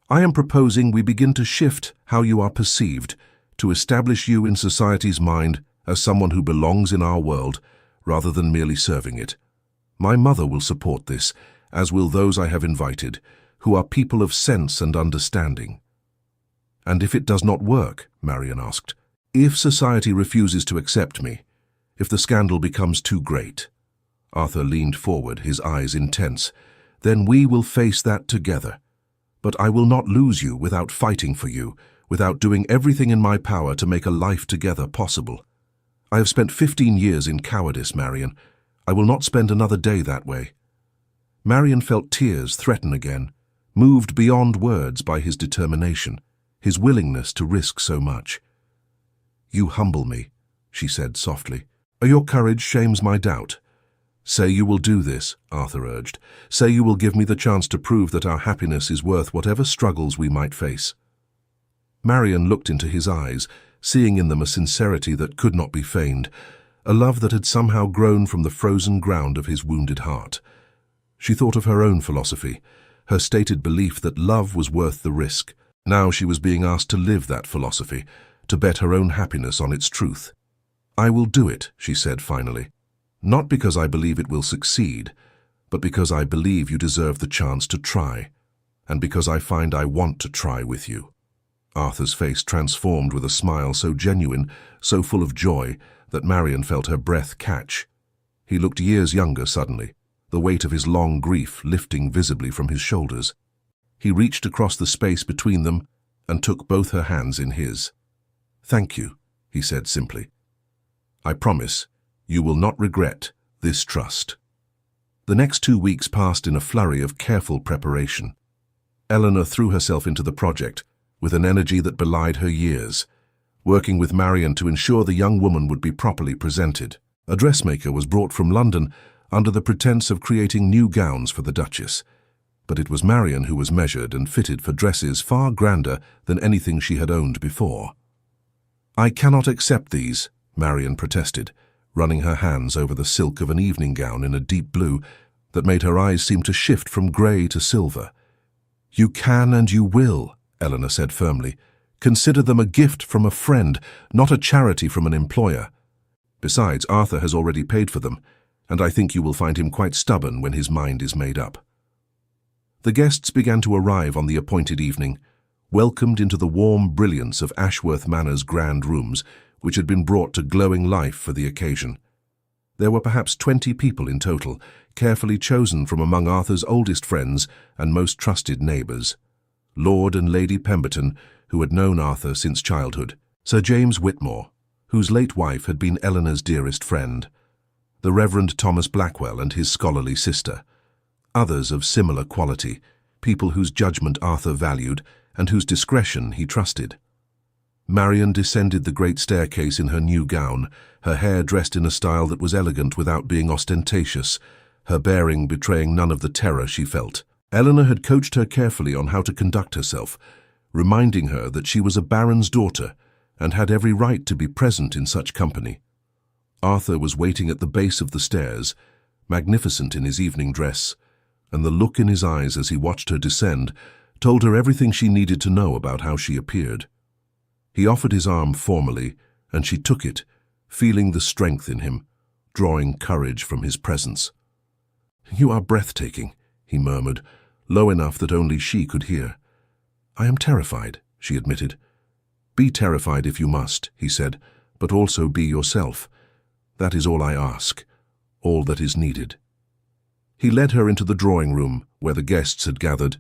I am proposing we begin to shift how you are perceived, to establish you in society's mind as someone who belongs in our world, rather than merely serving it. My mother will support this, as will those I have invited, who are people of sense and understanding. And if it does not work, Marian asked, if society refuses to accept me, if the scandal becomes too great, Arthur leaned forward, his eyes intense, then we will face that together. But I will not lose you without fighting for you, without doing everything in my power to make a life together possible. I have spent 15 years in cowardice, Marian. I will not spend another day that way. Marian felt tears threaten again, moved beyond words by his determination, his willingness to risk so much. You humble me, she said softly. Your courage shames my doubt. Say you will do this, Arthur urged. Say you will give me the chance to prove that our happiness is worth whatever struggles we might face. Marian looked into his eyes, seeing in them a sincerity that could not be feigned, a love that had somehow grown from the frozen ground of his wounded heart. She thought of her own philosophy, her stated belief that love was worth the risk. Now she was being asked to live that philosophy, to bet her own happiness on its truth. I will do it, she said finally. Not because I believe it will succeed, but because I believe you deserve the chance to try, and because I find I want to try with you. Arthur's face transformed with a smile so genuine, so full of joy, that Marian felt her breath catch. He looked years younger suddenly, the weight of his long grief lifting visibly from his shoulders. He reached across the space between them and took both her hands in his. Thank you, he said simply. I promise you will not regret this trust. The next 2 weeks passed in a flurry of careful preparation. Eleanor threw herself into the project with an energy that belied her years, working with Marian to ensure the young woman would be properly presented. A dressmaker was brought from London under the pretense of creating new gowns for the Duchess, but it was Marian who was measured and fitted for dresses far grander than anything she had owned before. I cannot accept these, Marian protested, running her hands over the silk of an evening gown in a deep blue that made her eyes seem to shift from grey to silver. You can and you will, Eleanor said firmly. Consider them a gift from a friend, not a charity from an employer. Besides, Arthur has already paid for them, and I think you will find him quite stubborn when his mind is made up. The guests began to arrive on the appointed evening, welcomed into the warm brilliance of Ashworth Manor's grand rooms, which had been brought to glowing life for the occasion. There were perhaps 20 people in total, carefully chosen from among Arthur's oldest friends and most trusted neighbours. Lord and Lady Pemberton, who had known Arthur since childhood, Sir James Whitmore, whose late wife had been Eleanor's dearest friend, the Reverend Thomas Blackwell and his scholarly sister, others of similar quality, people whose judgment Arthur valued and whose discretion he trusted. Marian descended the great staircase in her new gown, her hair dressed in a style that was elegant without being ostentatious, her bearing betraying none of the terror she felt. Eleanor had coached her carefully on how to conduct herself, reminding her that she was a baron's daughter and had every right to be present in such company. Arthur was waiting at the base of the stairs, magnificent in his evening dress, and the look in his eyes as he watched her descend told her everything she needed to know about how she appeared. He offered his arm formally, and she took it, feeling the strength in him, drawing courage from his presence. "You are breathtaking," he murmured, low enough that only she could hear. "I am terrified," she admitted. "Be terrified if you must," he said, "but also be yourself. That is all I ask, all that is needed." He led her into the drawing room, where the guests had gathered,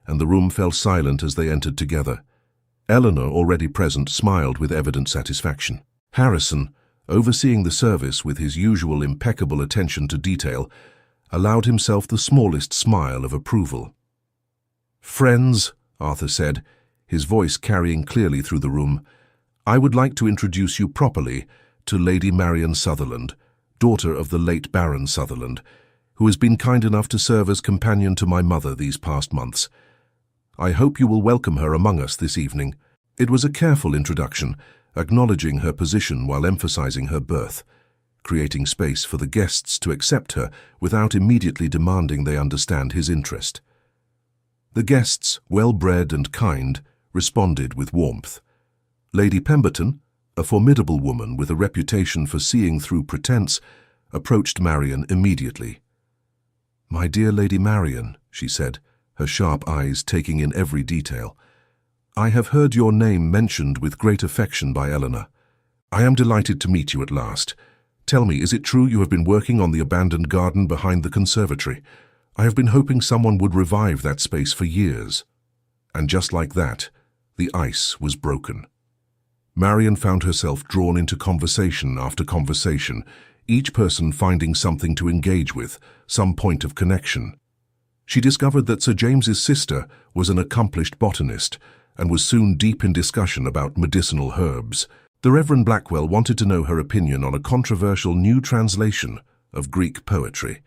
and the room fell silent as they entered together. Eleanor, already present, smiled with evident satisfaction. Harrison, overseeing the service with his usual impeccable attention to detail, allowed himself the smallest smile of approval. "Friends," Arthur said, his voice carrying clearly through the room, "I would like to introduce you properly to Lady Marian Sutherland, daughter of the late Baron Sutherland, who has been kind enough to serve as companion to my mother these past months. I hope you will welcome her among us this evening." It was a careful introduction, acknowledging her position while emphasizing her birth, creating space for the guests to accept her without immediately demanding they understand his interest. The guests, well-bred and kind, responded with warmth. Lady Pemberton, a formidable woman with a reputation for seeing through pretense, approached Marian immediately. "My dear Lady Marian," she said, her sharp eyes taking in every detail, "I have heard your name mentioned with great affection by Eleanor. I am delighted to meet you at last. Tell me, is it true you have been working on the abandoned garden behind the conservatory? I have been hoping someone would revive that space for years." And just like that, the ice was broken. Marian found herself drawn into conversation after conversation, each person finding something to engage with, some point of connection. She discovered that Sir James's sister was an accomplished botanist and was soon deep in discussion about medicinal herbs. The Reverend Blackwell wanted to know her opinion on a controversial new translation of Greek poetry.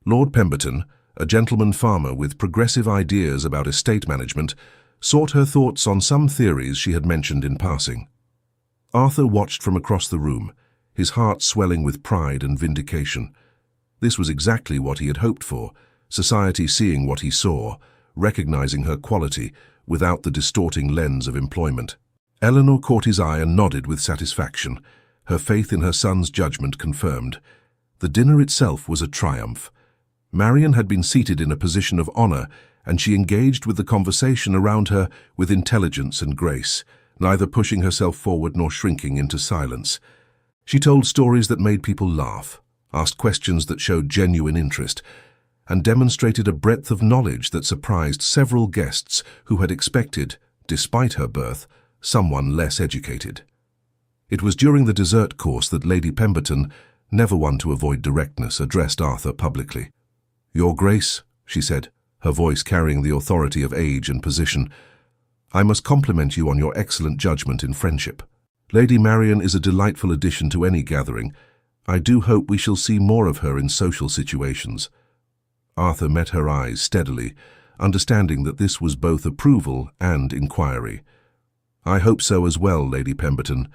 Lord Pemberton, a gentleman farmer with progressive ideas about estate management, sought her thoughts on some theories she had mentioned in passing. Arthur watched from across the room, his heart swelling with pride and vindication. This was exactly what he had hoped for, society seeing what he saw, recognizing her quality without the distorting lens of employment. Eleanor caught his eye and nodded with satisfaction, her faith in her son's judgment confirmed. The dinner itself was a triumph. Marian had been seated in a position of honor, and she engaged with the conversation around her with intelligence and grace, neither pushing herself forward nor shrinking into silence. She told stories that made people laugh, asked questions that showed genuine interest, and demonstrated a breadth of knowledge that surprised several guests who had expected, despite her birth, someone less educated. It was during the dessert course that Lady Pemberton, never one to avoid directness, addressed Arthur publicly. "Your Grace," she said, her voice carrying the authority of age and position, "I must compliment you on your excellent judgment in friendship. Lady Marian is a delightful addition to any gathering. I do hope we shall see more of her in social situations." Arthur met her eyes steadily, understanding that this was both approval and inquiry. "I hope so as well, Lady Pemberton.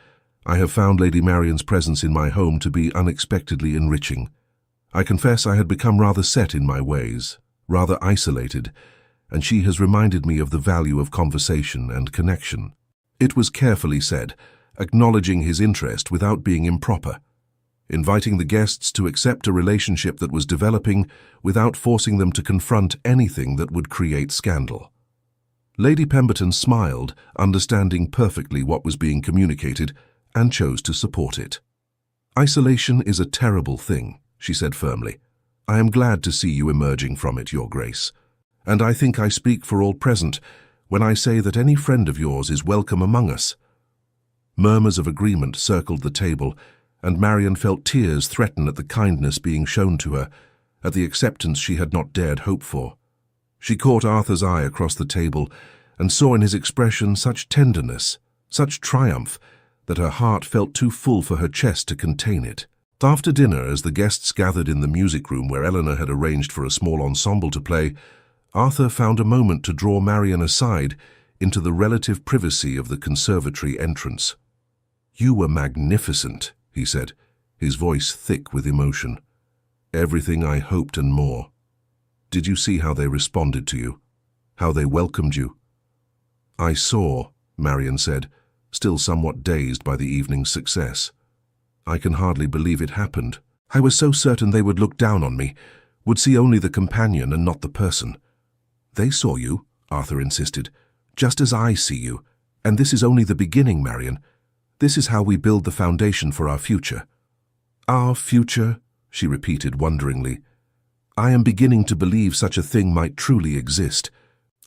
I have found Lady Marian's presence in my home to be unexpectedly enriching. I confess I had become rather set in my ways, rather isolated, and she has reminded me of the value of conversation and connection." It was carefully said, acknowledging his interest without being improper, inviting the guests to accept a relationship that was developing without forcing them to confront anything that would create scandal. Lady Pemberton smiled, understanding perfectly what was being communicated, and chose to support it. "Isolation is a terrible thing," she said firmly. "I am glad to see you emerging from it, Your Grace. And I think I speak for all present when I say that any friend of yours is welcome among us?" Murmurs of agreement circled the table, and Marian felt tears threaten at the kindness being shown to her, at the acceptance she had not dared hope for. She caught Arthur's eye across the table and saw in his expression such tenderness, such triumph, that her heart felt too full for her chest to contain it. After dinner, as the guests gathered in the music room where Eleanor had arranged for a small ensemble to play, Arthur found a moment to draw Marian aside into the relative privacy of the conservatory entrance. "You were magnificent," he said, his voice thick with emotion. "Everything I hoped and more. Did you see how they responded to you? How they welcomed you?" "I saw," Marian said, still somewhat dazed by the evening's success. "I can hardly believe it happened. I was so certain they would look down on me, would see only the companion and not the person." "They saw you," Arthur insisted, "just as I see you, and this is only the beginning, Marian. This is how we build the foundation for our future." "Our future?" she repeated wonderingly. "I am beginning to believe such a thing might truly exist."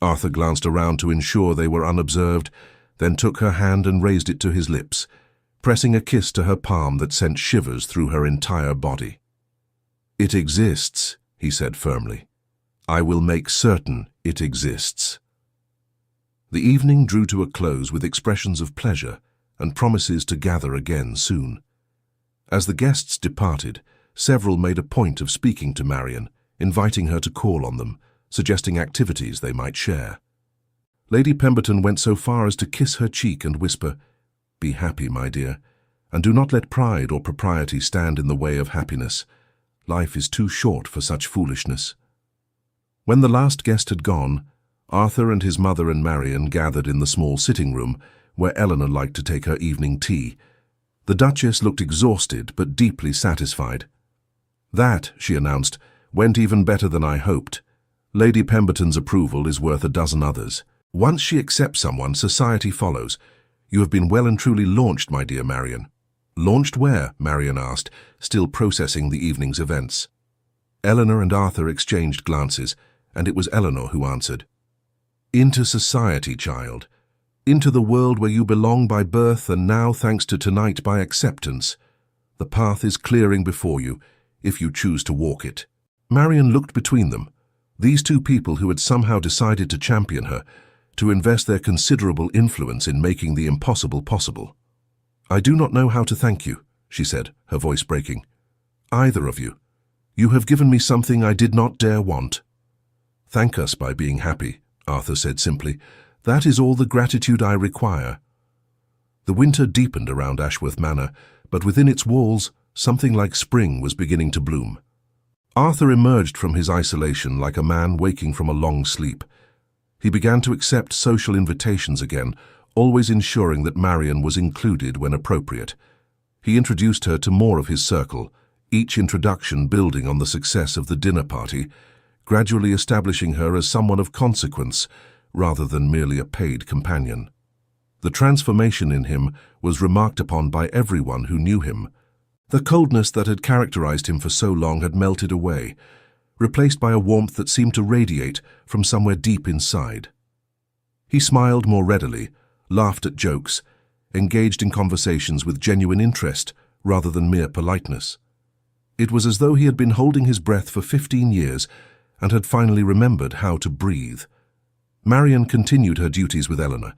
Arthur glanced around to ensure they were unobserved, then took her hand and raised it to his lips, pressing a kiss to her palm that sent shivers through her entire body. "It exists," he said firmly. "I will make certain it exists." The evening drew to a close with expressions of pleasure and promises to gather again soon. As the guests departed, several made a point of speaking to Marian, inviting her to call on them, suggesting activities they might share. Lady Pemberton went so far as to kiss her cheek and whisper, "Be happy, my dear, and do not let pride or propriety stand in the way of happiness. Life is too short for such foolishness." When the last guest had gone, Arthur and his mother and Marian gathered in the small sitting room where Eleanor liked to take her evening tea. The Duchess looked exhausted but deeply satisfied. "That," she announced, "went even better than I hoped. Lady Pemberton's approval is worth a dozen others. Once she accepts someone, society follows. You have been well and truly launched, my dear Marian." "Launched where?" Marian asked, still processing the evening's events. Eleanor and Arthur exchanged glances, and it was Eleanor who answered. "Into society, child. Into the world where you belong by birth and now, thanks to tonight, by acceptance. The path is clearing before you, if you choose to walk it." Marian looked between them, these two people who had somehow decided to champion her, to invest their considerable influence in making the impossible possible. "I do not know how to thank you," she said, her voice breaking. "Either of you. You have given me something I did not dare want." "Thank us by being happy," Arthur said simply. "That is all the gratitude I require." The winter deepened around Ashworth Manor, but within its walls, something like spring was beginning to bloom. Arthur emerged from his isolation like a man waking from a long sleep. He began to accept social invitations again, always ensuring that Marian was included when appropriate. He introduced her to more of his circle, each introduction building on the success of the dinner party, gradually establishing her as someone of consequence rather than merely a paid companion. The transformation in him was remarked upon by everyone who knew him. The coldness that had characterized him for so long had melted away, replaced by a warmth that seemed to radiate from somewhere deep inside. He smiled more readily, laughed at jokes, engaged in conversations with genuine interest rather than mere politeness. It was as though he had been holding his breath for 15 years and had finally remembered how to breathe. Marian continued her duties with Eleanor,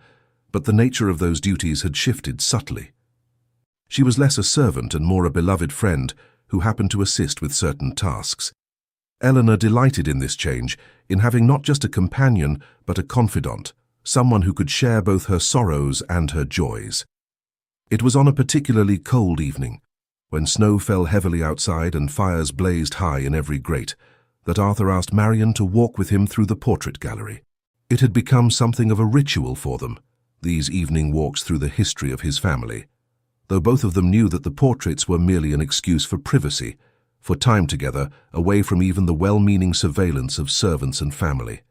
but the nature of those duties had shifted subtly. She was less a servant and more a beloved friend who happened to assist with certain tasks. Eleanor delighted in this change, in having not just a companion but a confidant, someone who could share both her sorrows and her joys. It was on a particularly cold evening, when snow fell heavily outside and fires blazed high in every grate, that Arthur asked Marian to walk with him through the portrait gallery. It had become something of a ritual for them, these evening walks through the history of his family, though both of them knew that the portraits were merely an excuse for privacy, for time together, away from even the well-meaning surveillance of servants and family.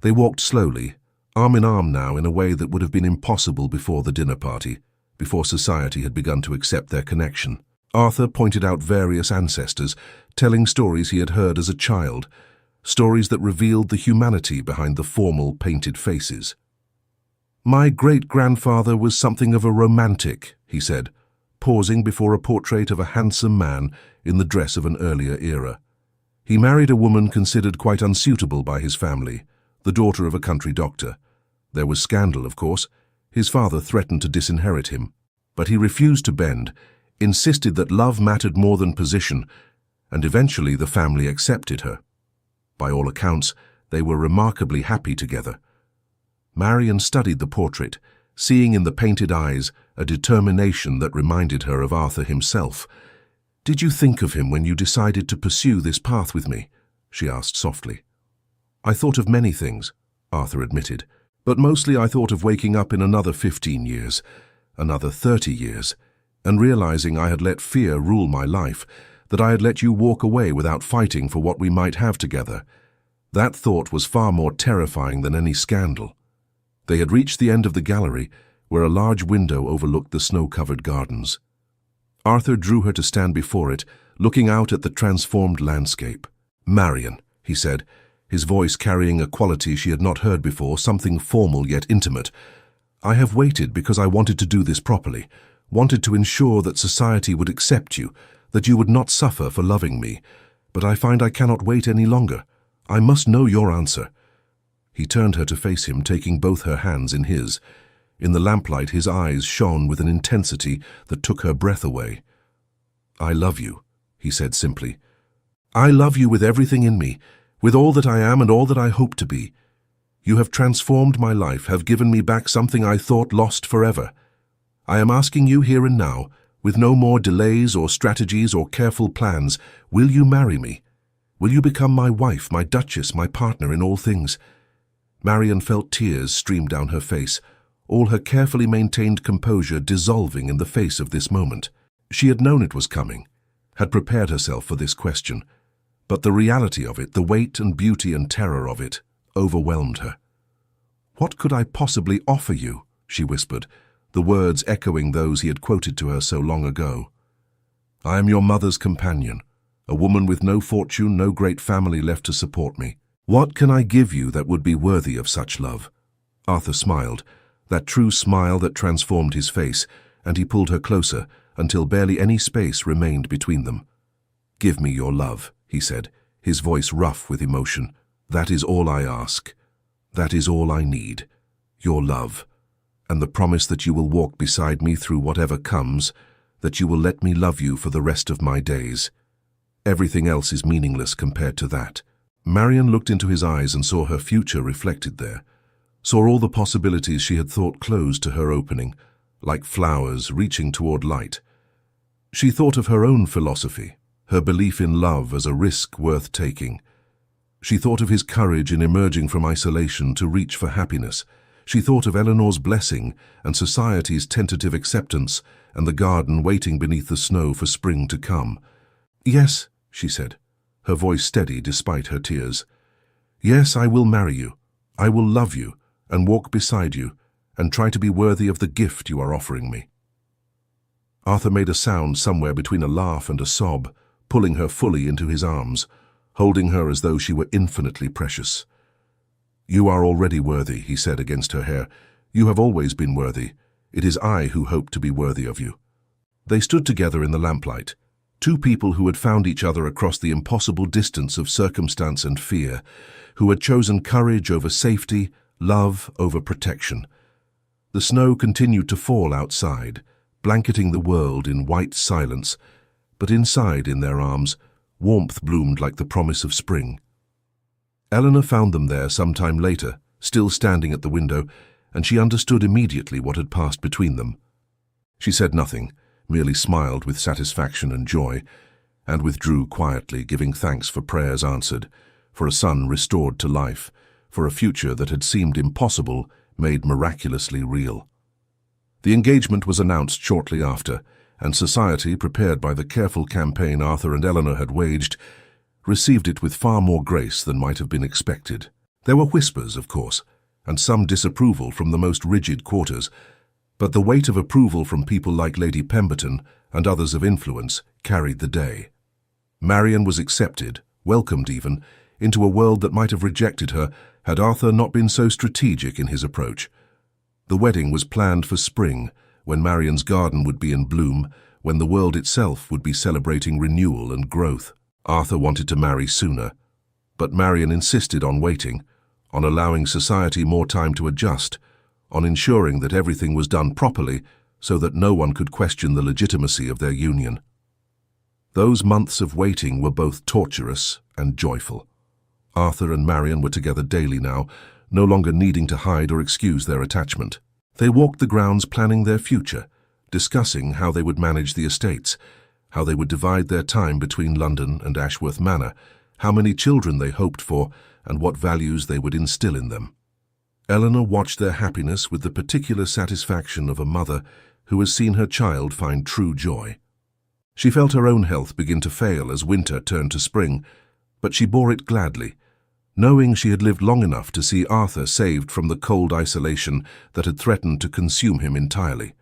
They walked slowly, arm in arm now in a way that would have been impossible before the dinner party, before society had begun to accept their connection. Arthur pointed out various ancestors, telling stories he had heard as a child, stories that revealed the humanity behind the formal, painted faces. "My great-grandfather was something of a romantic," he said, pausing before a portrait of a handsome man in the dress of an earlier era. He married a woman considered quite unsuitable by his family, the daughter of a country doctor. There was scandal, of course. His father threatened to disinherit him, but he refused to bend, insisted that love mattered more than position, and eventually the family accepted her. By all accounts, they were remarkably happy together. Marian studied the portrait, seeing in the painted eyes a determination that reminded her of Arthur himself. "Did you think of him when you decided to pursue this path with me?" she asked softly. "I thought of many things," Arthur admitted, "but mostly I thought of waking up in another 15 years, another 30 years, and realizing I had let fear rule my life, that I had let you walk away without fighting for what we might have together. That thought was far more terrifying than any scandal." They had reached the end of the gallery, where a large window overlooked the snow-covered gardens. Arthur drew her to stand before it, looking out at the transformed landscape. "Marian," he said, his voice carrying a quality she had not heard before, something formal yet intimate. "I have waited because I wanted to do this properly, wanted to ensure that society would accept you, that you would not suffer for loving me. But I find I cannot wait any longer. I must know your answer." He turned her to face him, taking both her hands in his. In the lamplight, his eyes shone with an intensity that took her breath away. "I love you," he said simply. "I love you with everything in me, with all that I am and all that I hope to be. You have transformed my life, have given me back something I thought lost forever. I am asking you here and now, with no more delays or strategies or careful plans, will you marry me? Will you become my wife, my duchess, my partner in all things?" Marian felt tears stream down her face, all her carefully maintained composure dissolving in the face of this moment. She had known it was coming, had prepared herself for this question, but the reality of it, the weight and beauty and terror of it, overwhelmed her. "What could I possibly offer you?" she whispered, the words echoing those he had quoted to her so long ago. "I am your mother's companion, a woman with no fortune, no great family left to support me. What can I give you that would be worthy of such love?" Arthur smiled, that true smile that transformed his face, and he pulled her closer until barely any space remained between them. "Give me your love," he said, his voice rough with emotion. "That is all I ask. That is all I need. Your love, and the promise that you will walk beside me through whatever comes, that you will let me love you for the rest of my days. Everything else is meaningless compared to that." Marian looked into his eyes and saw her future reflected there, saw all the possibilities she had thought closed to her opening, like flowers reaching toward light. She thought of her own philosophy, her belief in love as a risk worth taking. She thought of his courage in emerging from isolation to reach for happiness. She thought of Eleanor's blessing and society's tentative acceptance and the garden waiting beneath the snow for spring to come. "Yes," she said, her voice steady despite her tears. "Yes, I will marry you. I will love you and walk beside you and try to be worthy of the gift you are offering me." Arthur made a sound somewhere between a laugh and a sob, pulling her fully into his arms, holding her as though she were infinitely precious. "You are already worthy," he said against her hair. "You have always been worthy. It is I who hope to be worthy of you." They stood together in the lamplight, two people who had found each other across the impossible distance of circumstance and fear, who had chosen courage over safety, love over protection. The snow continued to fall outside, blanketing the world in white silence, but inside, in their arms, warmth bloomed like the promise of spring. Eleanor found them there some time later, still standing at the window, and she understood immediately what had passed between them. She said nothing, merely smiled with satisfaction and joy, and withdrew quietly, giving thanks for prayers answered, for a son restored to life, for a future that had seemed impossible made miraculously real. The engagement was announced shortly after, and society, prepared by the careful campaign Arthur and Eleanor had waged, received it with far more grace than might have been expected. There were whispers, of course, and some disapproval from the most rigid quarters, but the weight of approval from people like Lady Pemberton and others of influence carried the day. Marian was accepted, welcomed even, into a world that might have rejected her had Arthur not been so strategic in his approach. The wedding was planned for spring, when Marian's garden would be in bloom, when the world itself would be celebrating renewal and growth. Arthur wanted to marry sooner, but Marian insisted on waiting, on allowing society more time to adjust, on ensuring that everything was done properly so that no one could question the legitimacy of their union. Those months of waiting were both torturous and joyful. Arthur and Marian were together daily now, no longer needing to hide or excuse their attachment. They walked the grounds planning their future, discussing how they would manage the estates, how they would divide their time between London and Ashworth Manor, how many children they hoped for, and what values they would instill in them. Eleanor watched their happiness with the particular satisfaction of a mother who has seen her child find true joy. She felt her own health begin to fail as winter turned to spring, but she bore it gladly, knowing she had lived long enough to see Arthur saved from the cold isolation that had threatened to consume him entirely.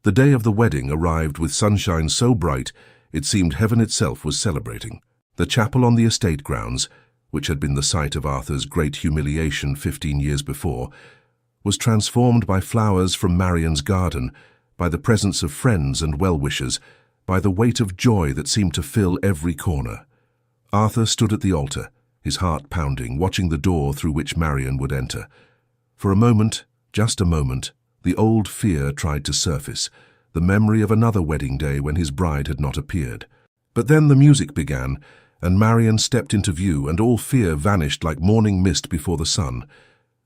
The day of the wedding arrived with sunshine so bright it seemed heaven itself was celebrating. The chapel on the estate grounds, which had been the site of Arthur's great humiliation 15 years before, was transformed by flowers from Marian's garden, by the presence of friends and well-wishers, by the weight of joy that seemed to fill every corner. Arthur stood at the altar, his heart pounding, watching the door through which Marian would enter. For a moment, just a moment, the old fear tried to surface, the memory of another wedding day when his bride had not appeared. But then the music began, and Marian stepped into view, and all fear vanished like morning mist before the sun.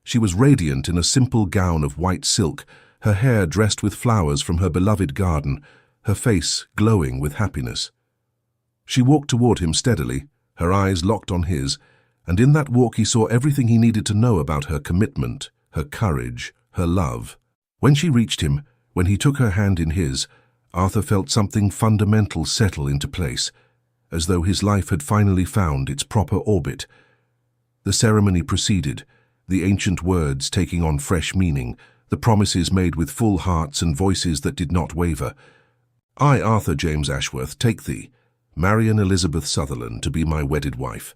She was radiant in a simple gown of white silk, her hair dressed with flowers from her beloved garden, her face glowing with happiness. She walked toward him steadily, her eyes locked on his, and in that walk he saw everything he needed to know about her commitment, her courage, her love. When she reached him, when he took her hand in his, Arthur felt something fundamental settle into place, as though his life had finally found its proper orbit. The ceremony proceeded, the ancient words taking on fresh meaning, the promises made with full hearts and voices that did not waver. I, Arthur James Ashworth, take thee, Marian Elizabeth Sutherland, to be my wedded wife,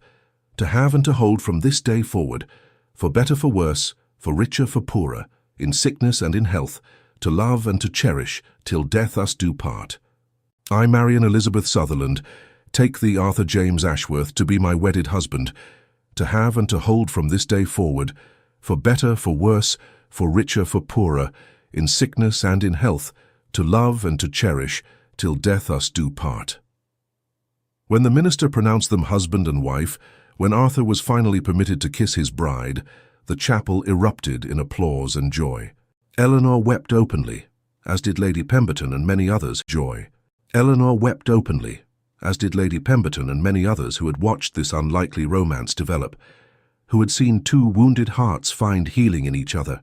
to have and to hold from this day forward, for better for worse, for richer for poorer, in sickness and in health, to love and to cherish, till death us do part. I, Marian Elizabeth Sutherland, take thee, Arthur James Ashworth, to be my wedded husband, to have and to hold from this day forward, for better for worse, for richer for poorer, in sickness and in health, to love and to cherish, till death us do part. When the minister pronounced them husband and wife, when Arthur was finally permitted to kiss his bride, the chapel erupted in applause and joy. Eleanor wept openly, as did Lady Pemberton and many others. Eleanor wept openly, as did Lady Pemberton and many others who had watched this unlikely romance develop, who had seen two wounded hearts find healing in each other.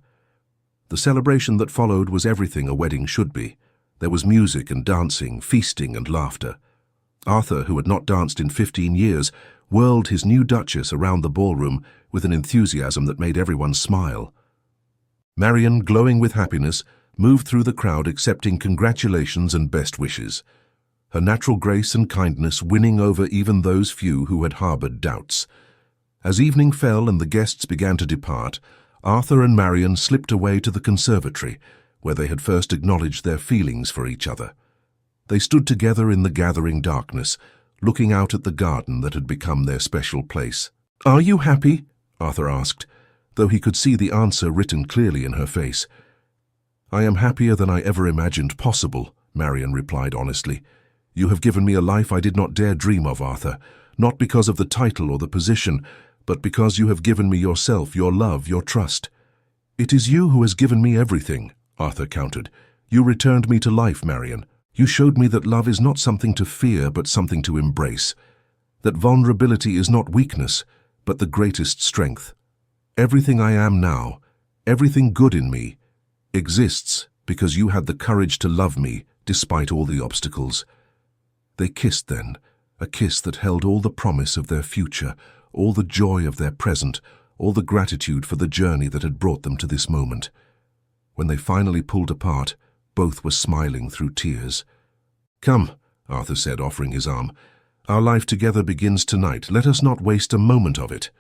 The celebration that followed was everything a wedding should be. There was music and dancing, feasting and laughter. Arthur, who had not danced in 15 years, whirled his new duchess around the ballroom with an enthusiasm that made everyone smile. Marian, glowing with happiness, moved through the crowd accepting congratulations and best wishes, her natural grace and kindness winning over even those few who had harbored doubts. As evening fell and the guests began to depart, Arthur and Marian slipped away to the conservatory, where they had first acknowledged their feelings for each other. They stood together in the gathering darkness, looking out at the garden that had become their special place. "Are you happy?" Arthur asked, though he could see the answer written clearly in her face. "I am happier than I ever imagined possible," Marian replied honestly. "You have given me a life I did not dare dream of, Arthur, not because of the title or the position, but because you have given me yourself, your love, your trust." "It is you who has given me everything," Arthur countered. "You returned me to life, Marian. You showed me that love is not something to fear, but something to embrace. That vulnerability is not weakness, but the greatest strength. Everything I am now, everything good in me, exists because you had the courage to love me despite all the obstacles." They kissed then, a kiss that held all the promise of their future, all the joy of their present, all the gratitude for the journey that had brought them to this moment. When they finally pulled apart, both were smiling through tears. "Come," Arthur said, offering his arm. "Our life together begins tonight. Let us not waste a moment of it."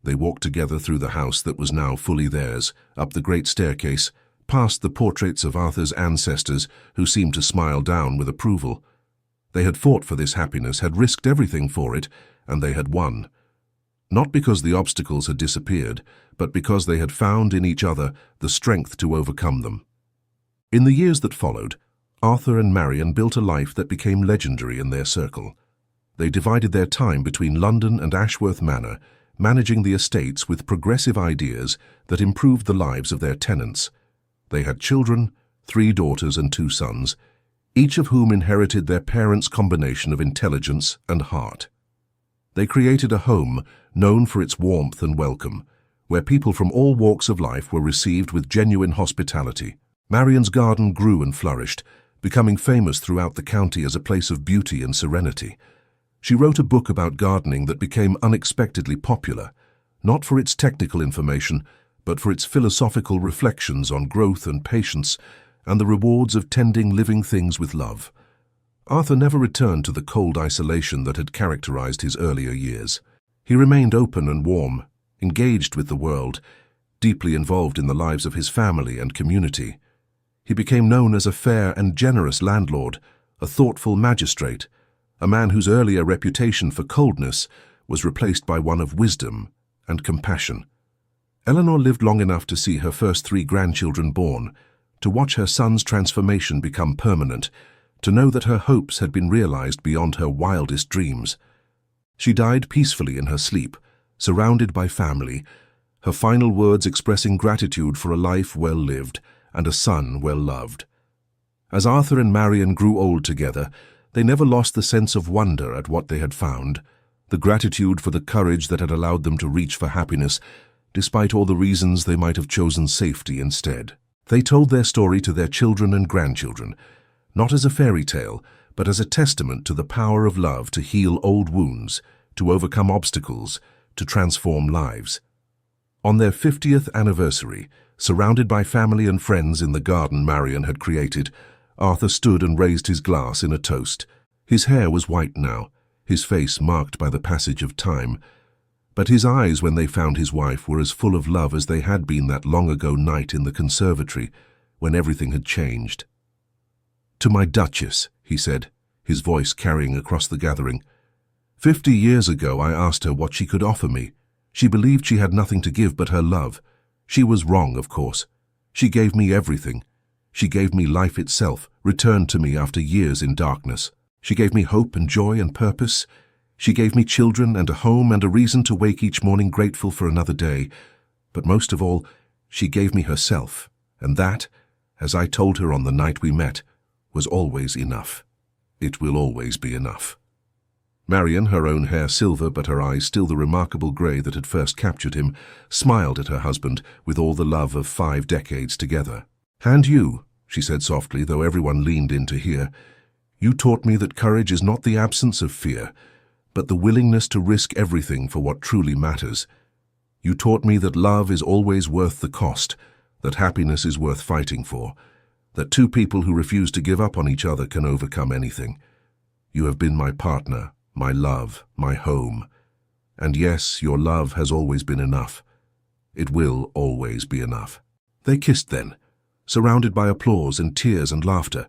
They walked together through the house that was now fully theirs, up the great staircase, past the portraits of Arthur's ancestors who seemed to smile down with approval. They had fought for this happiness, had risked everything for it, and they had won. Not because the obstacles had disappeared, but because they had found in each other the strength to overcome them. In the years that followed, Arthur and Marian built a life that became legendary in their circle. They divided their time between London and Ashworth Manor, managing the estates with progressive ideas that improved the lives of their tenants. They had children, 3 daughters and 2 sons, each of whom inherited their parents' combination of intelligence and heart. They created a home known for its warmth and welcome, where people from all walks of life were received with genuine hospitality. Marian's garden grew and flourished, becoming famous throughout the county as a place of beauty and serenity. She wrote a book about gardening that became unexpectedly popular, not for its technical information, but for its philosophical reflections on growth and patience and the rewards of tending living things with love. Arthur never returned to the cold isolation that had characterized his earlier years. He remained open and warm, engaged with the world, deeply involved in the lives of his family and community. He became known as a fair and generous landlord, a thoughtful magistrate, a man whose earlier reputation for coldness was replaced by one of wisdom and compassion. Eleanor lived long enough to see her first 3 grandchildren born, to watch her son's transformation become permanent, to know that her hopes had been realized beyond her wildest dreams. She died peacefully in her sleep, surrounded by family, her final words expressing gratitude for a life well lived and a son well loved. As Arthur and Marian grew old together, they never lost the sense of wonder at what they had found, the gratitude for the courage that had allowed them to reach for happiness, despite all the reasons they might have chosen safety instead. They told their story to their children and grandchildren, not as a fairy tale, but as a testament to the power of love to heal old wounds, to overcome obstacles, to transform lives. On their 50th anniversary, surrounded by family and friends in the garden Marian had created, Arthur stood and raised his glass in a toast. His hair was white now, his face marked by the passage of time, but his eyes when they found his wife were as full of love as they had been that long-ago night in the conservatory, when everything had changed. "To my Duchess," he said, his voice carrying across the gathering. 50 years ago I asked her what she could offer me. She believed she had nothing to give but her love. She was wrong, of course. She gave me everything. She gave me life itself, returned to me after years in darkness. She gave me hope and joy and purpose. She gave me children and a home and a reason to wake each morning grateful for another day. But most of all, she gave me herself, and that, as I told her on the night we met, was always enough. It will always be enough. Marian, her own hair silver but her eyes still the remarkable grey that had first captured him, smiled at her husband with all the love of 5 decades together. "And you," she said softly, though everyone leaned in to hear, "you taught me that courage is not the absence of fear, but the willingness to risk everything for what truly matters. You taught me that love is always worth the cost, that happiness is worth fighting for, that 2 people who refuse to give up on each other can overcome anything. You have been my partner, my love, my home. And yes, your love has always been enough. It will always be enough." They kissed then, surrounded by applause and tears and laughter,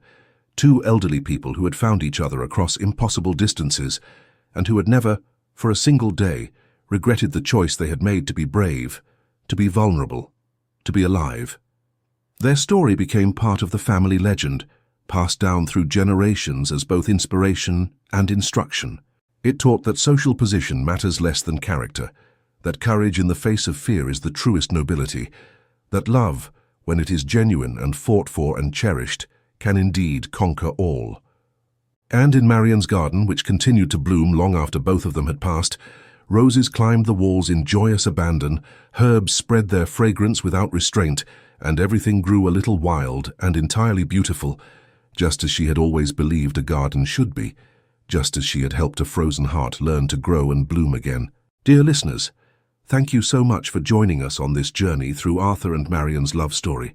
2 elderly people who had found each other across impossible distances and who had never, for a single day, regretted the choice they had made to be brave, to be vulnerable, to be alive. Their story became part of the family legend, passed down through generations as both inspiration and instruction. It taught that social position matters less than character, that courage in the face of fear is the truest nobility, that love, when it is genuine and fought for and cherished, can indeed conquer all. And in Marian's garden, which continued to bloom long after both of them had passed, roses climbed the walls in joyous abandon, herbs spread their fragrance without restraint, and everything grew a little wild and entirely beautiful, just as she had always believed a garden should be, just as she had helped a frozen heart learn to grow and bloom again. Dear listeners, thank you so much for joining us on this journey through Arthur and Marian's love story,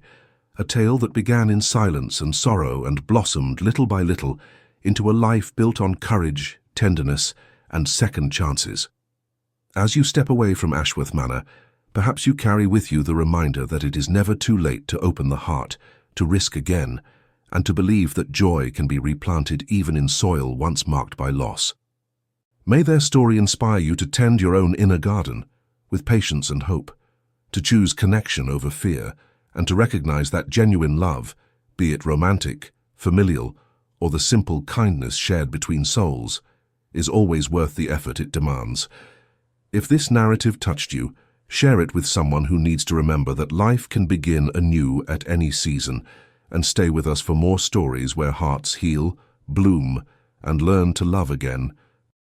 a tale that began in silence and sorrow and blossomed little by little into a life built on courage, tenderness, and second chances. As you step away from Ashworth Manor, perhaps you carry with you the reminder that it is never too late to open the heart, to risk again, and to believe that joy can be replanted even in soil once marked by loss. May their story inspire you to tend your own inner garden with patience and hope, to choose connection over fear, and to recognize that genuine love, be it romantic, familial, or the simple kindness shared between souls, is always worth the effort it demands. If this narrative touched you, share it with someone who needs to remember that life can begin anew at any season, and stay with us for more stories where hearts heal, bloom, and learn to love again.